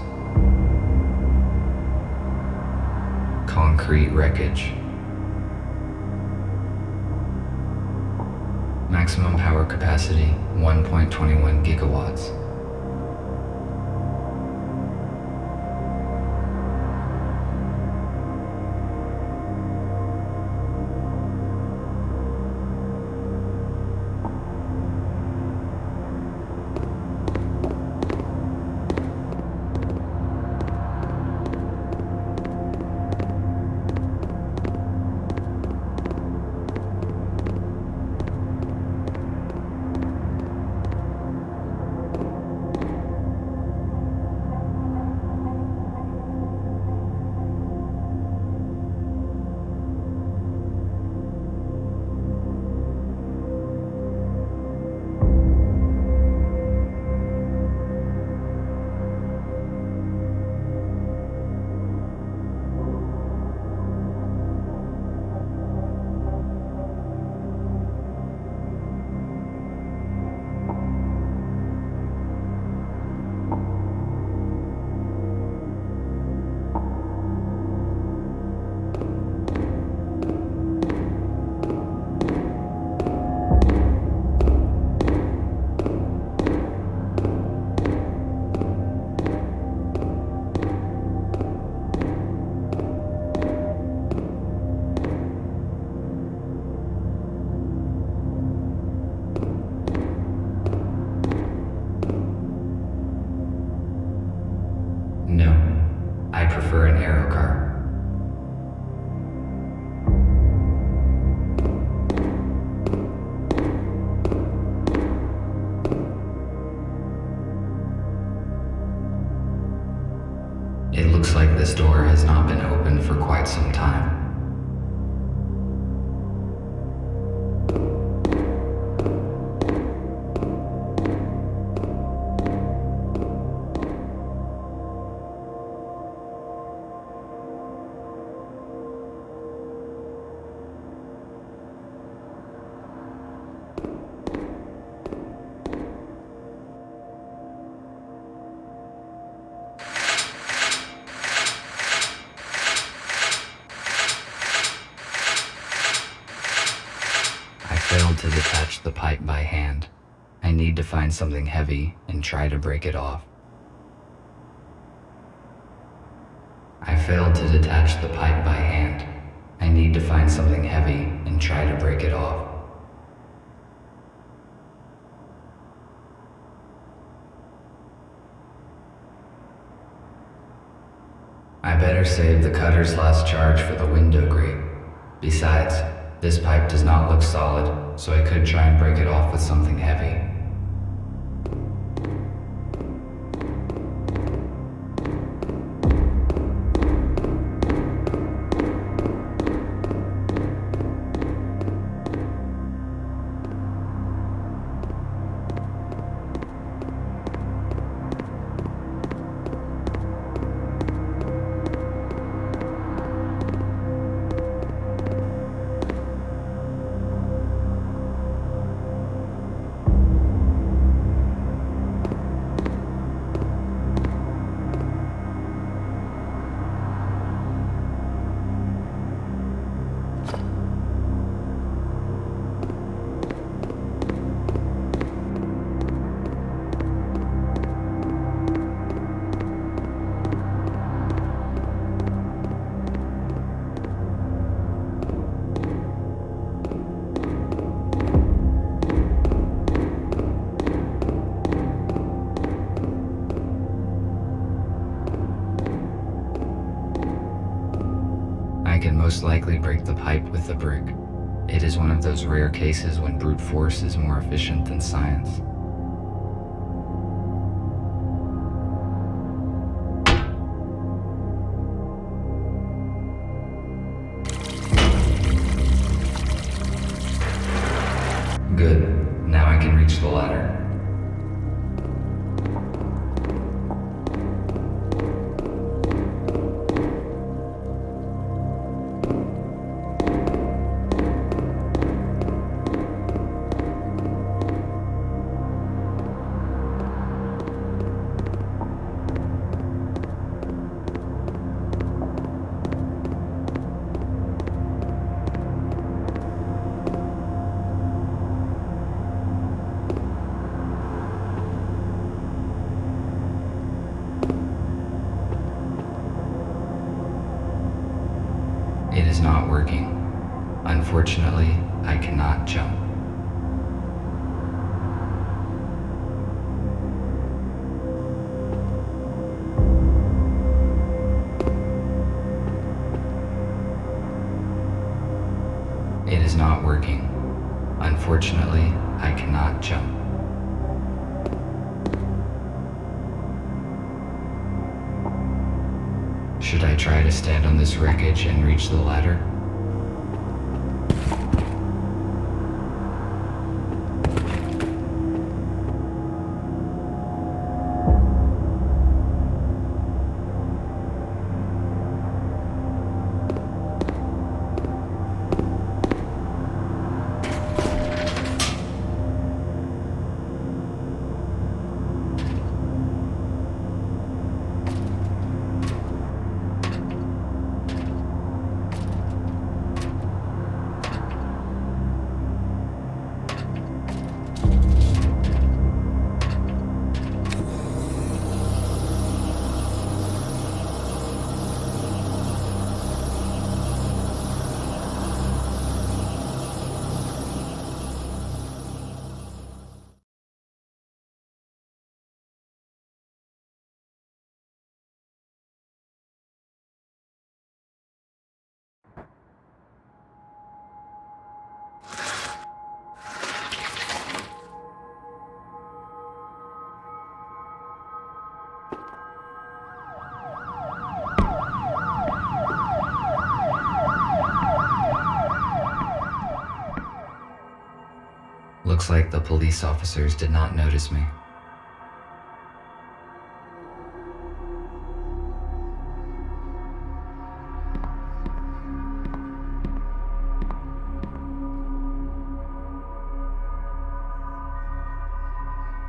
Concrete wreckage. Maximum power capacity, 1.21 gigawatts. an aero car. It looks like this door has not been opened for quite some time. Failed to detach the pipe by hand. I need to find something heavy and try to break it off. I failed to detach the pipe by hand. I need to find something heavy and try to break it off. I better save the cutter's last charge for the window grate. Besides, this pipe does not look solid, so I could try and break it off with something heavy. I can most likely break the pipe with a brick. It is one of those rare cases when brute force is more efficient than science. Good. Now I can reach the ladder. It is not working. Unfortunately, I cannot jump. It is not working. Unfortunately, I cannot jump. Should I try to stand on this wreckage and reach the ladder? Looks like the police officers did not notice me.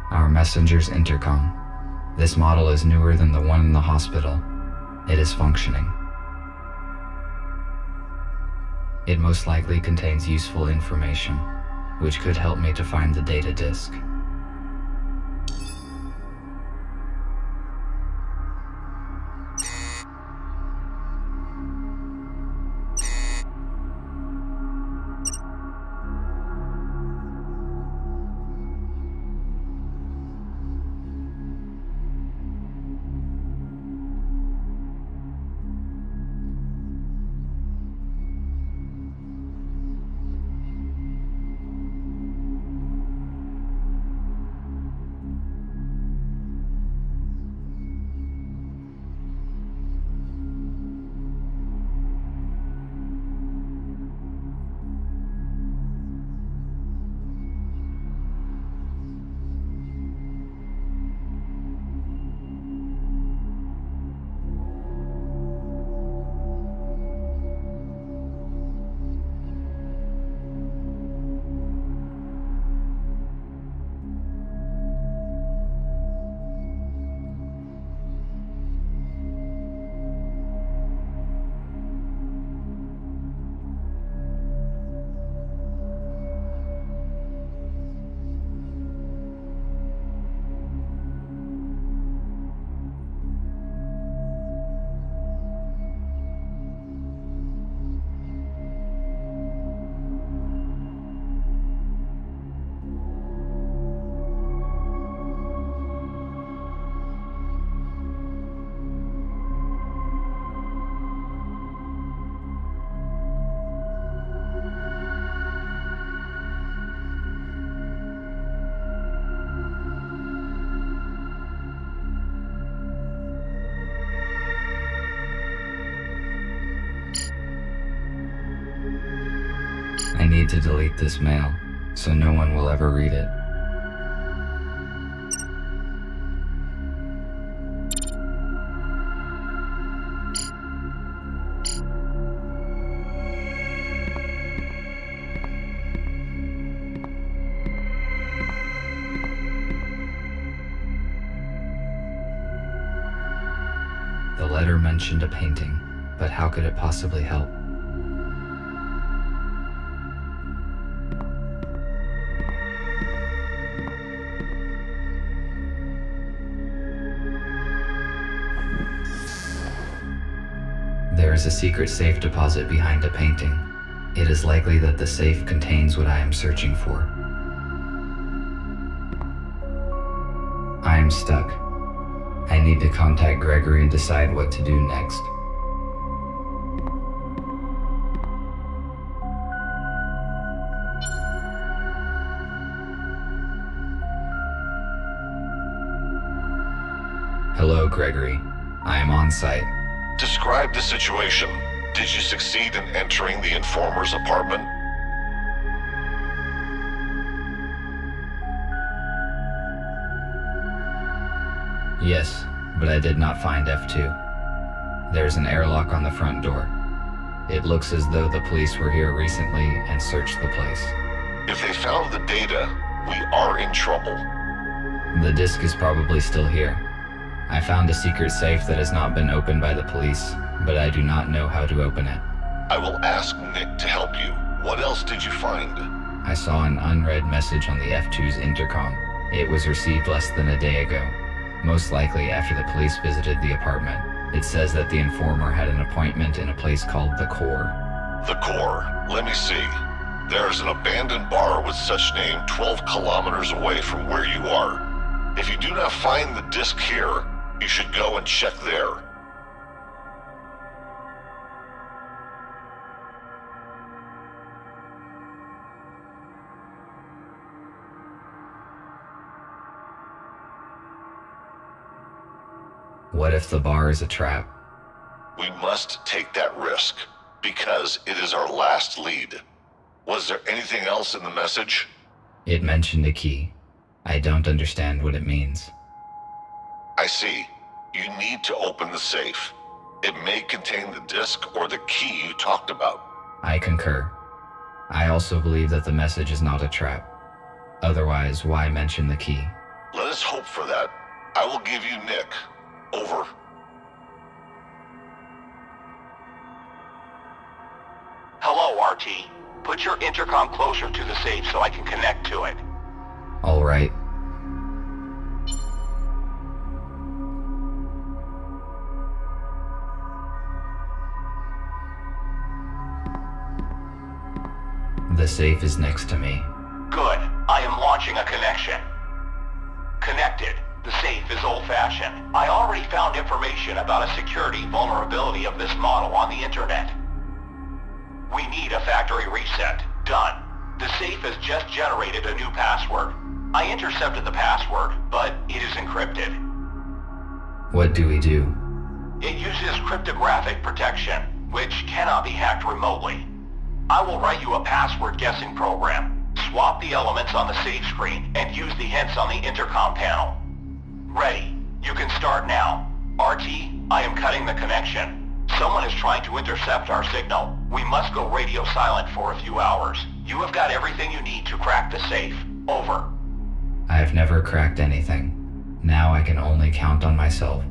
Our messenger's intercom. This model is newer than the one in the hospital. It is functioning. It most likely contains useful information, which could help me to find the data disk. I need to delete this mail, so no one will ever read it. The letter mentioned a painting, but how could it possibly help? There is a secret safe deposit behind a painting. It is likely that the safe contains what I am searching for. I am stuck. I need to contact Gregory and decide what to do next. Hello, Gregory. I am on site. Describe the situation. Did you succeed in entering the informer's apartment? Yes, but I did not find F2. There's an airlock on the front door. It looks as though the police were here recently and searched the place. If they found the data, we are in trouble. The disk is probably still here. I found a secret safe that has not been opened by the police, but I do not know how to open it. I will ask Nick to help you. What else did you find? I saw an unread message on the F2's intercom. It was received less than a day ago, most likely after the police visited the apartment. It says that the informer had an appointment in a place called the Core. The Core. Let me see. There's an abandoned bar with such name 12 kilometers away from where you are. If you do not find the disc here, you should go and check there. What if the bar is a trap? We must take that risk, because it is our last lead. Was there anything else in the message? It mentioned a key. I don't understand what it means. I see. You need to open the safe. It may contain the disk or the key you talked about. I concur. I also believe that the message is not a trap. Otherwise, why mention the key? Let us hope for that. I will give you Nick. Over. Hello, RT. Put your intercom closer to the safe so I can connect to it. All right. The safe is next to me. Good. I am launching a connection. Connected. The safe is old-fashioned. I already found information about a security vulnerability of this model on the internet. We need a factory reset. Done. The safe has just generated a new password. I intercepted the password, but it is encrypted. What do we do? It uses cryptographic protection, which cannot be hacked remotely. I will write you a password guessing program. Swap the elements on the safe screen and use the hints on the intercom panel. Ready. You can start now. RT, I am cutting the connection. Someone is trying to intercept our signal. We must go radio silent for a few hours. You have got everything you need to crack the safe. Over. I have never cracked anything. Now I can only count on myself.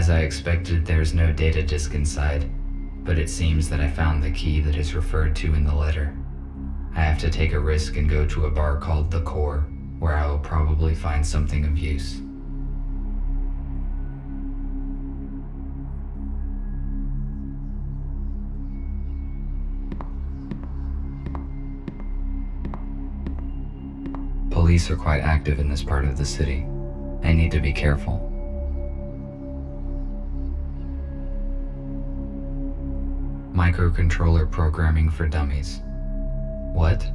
As I expected, there's no data disk inside, but it seems that I found the key that is referred to in the letter. I have to take a risk and go to a bar called The Core, where I will probably find something of use. Police are quite active in this part of the city. I need to be careful. Microcontroller programming for dummies. What?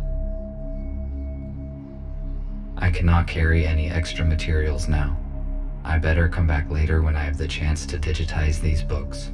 I cannot carry any extra materials now. I better come back later when I have the chance to digitize these books.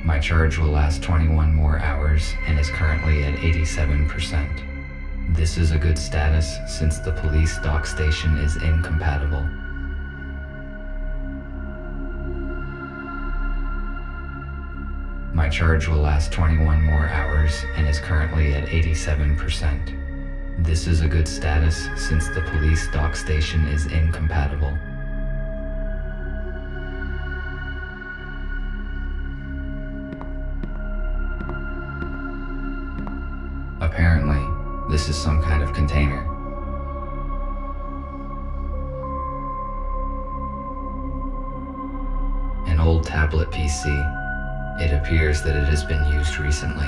My charge will last 21 more hours and is currently at 87%. This is a good status since the police dock station is incompatible. My charge will last 21 more hours and is currently at 87%. This is a good status since the police dock station is incompatible. Apparently, this is some kind of container. An old tablet PC. It appears that it has been used recently.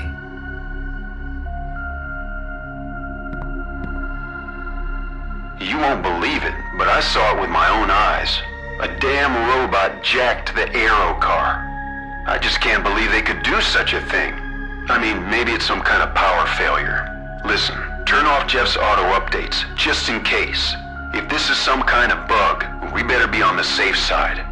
You won't believe it, but I saw it with my own eyes. A damn robot jacked the Aero car. I just can't believe they could do such a thing. I mean, maybe it's some kind of power failure. Listen, turn off Jeff's auto updates, just in case. If this is some kind of bug, we better be on the safe side.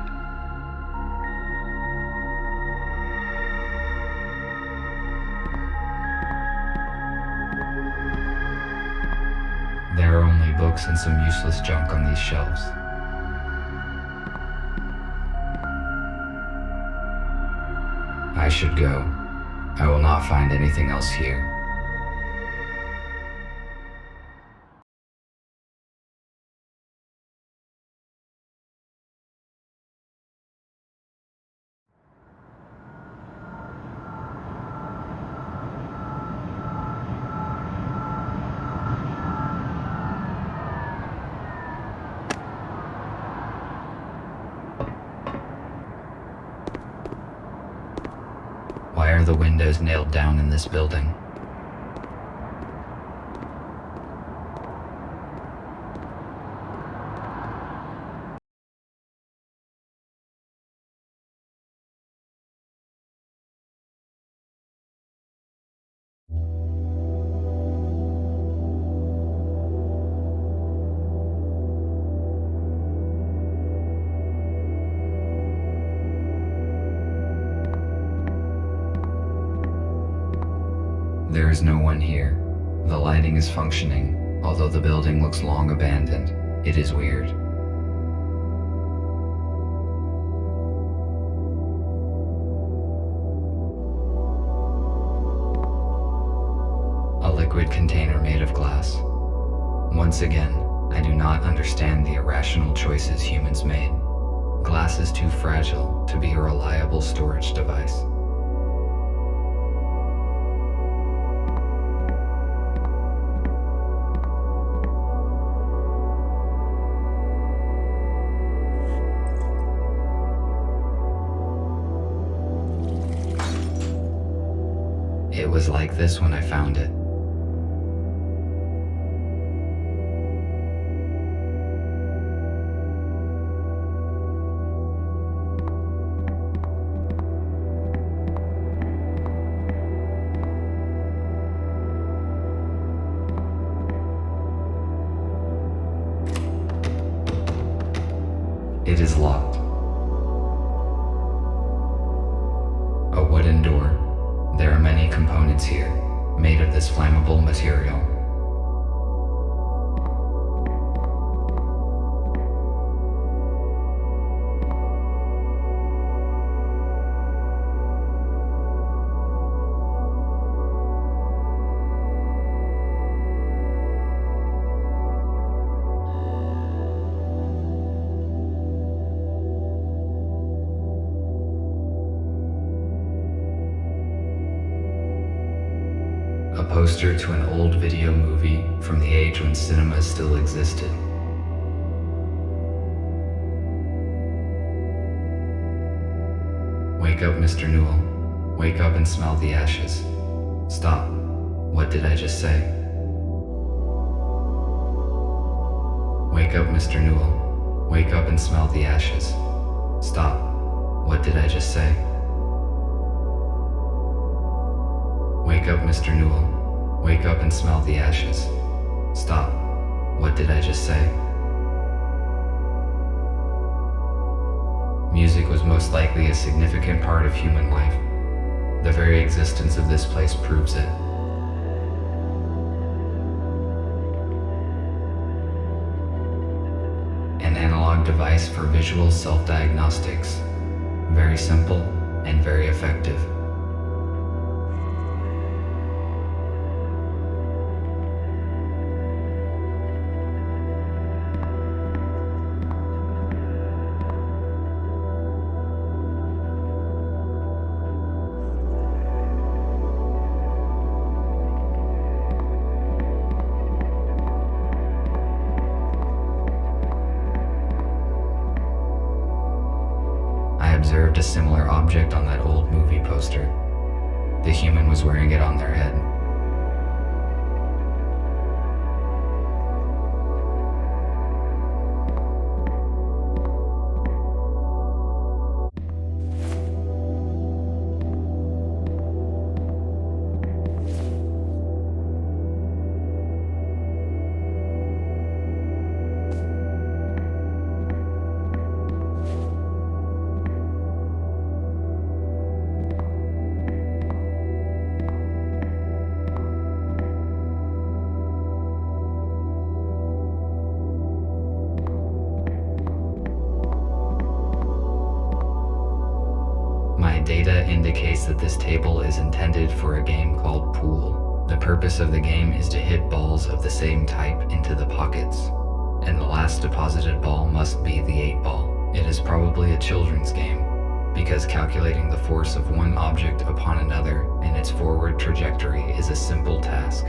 There are only books and some useless junk on these shelves. I should go. I will not find anything else here. Why are the windows nailed down in this building? There is no one here. The lighting is functioning, although the building looks long abandoned. It is weird. A liquid container made of glass. Once again, I do not understand the irrational choices humans made. Glass is too fragile to be a reliable storage device. was like this when I found it. It is locked. A wooden door. There are many components here, made of this flammable material. A poster to an old video movie from the age when cinemas still existed. Wake up, Mr. Newell. Wake up and smell the ashes. Stop. What did I just say? Wake up, Mr. Newell. Wake up and smell the ashes. Stop. What did I just say? Wake up, Mr. Newell. Wake up and smell the ashes. Stop. What did I just say? Music was most likely a significant part of human life. The very existence of this place proves it. An analog device for visual self-diagnostics. Very simple and very effective. Observed a similar object on that old movie poster. The human was wearing it on their head. My data indicates that this table is intended for a game called Pool. The purpose of the game is to hit balls of the same type into the pockets, and the last deposited ball must be the 8-ball. It is probably a children's game, because calculating the force of one object upon another and its forward trajectory is a simple task.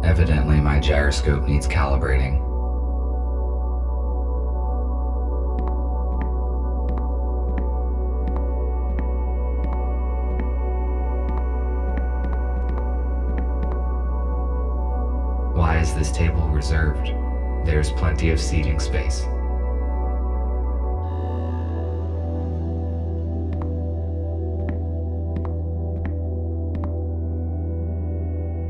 Evidently, my gyroscope needs calibrating. Why is this table reserved? There's plenty of seating space.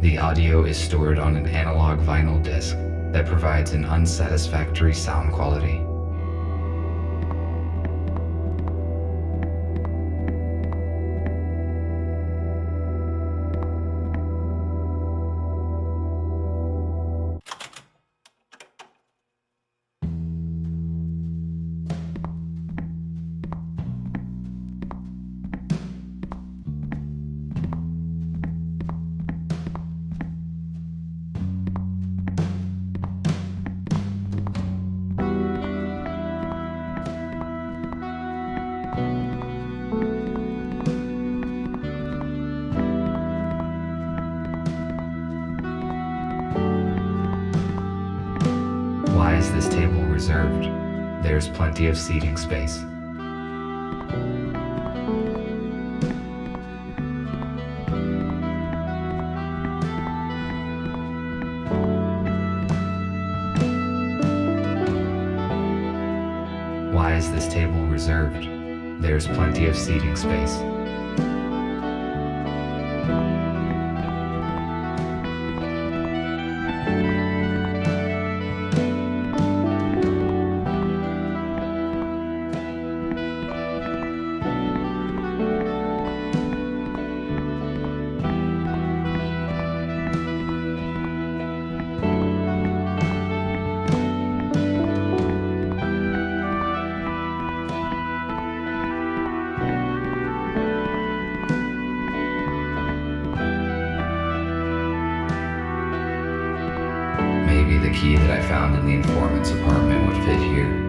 The audio is stored on an analog vinyl disc that provides an unsatisfactory sound quality. reserved. There's plenty of seating space. Why is this table reserved? There's plenty of seating space. Maybe the key that I found in the informant's apartment would fit here.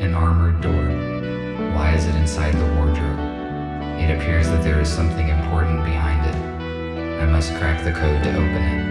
An armored door. Why is it inside the wardrobe? It appears that there is something important behind it. I must crack the code to open it.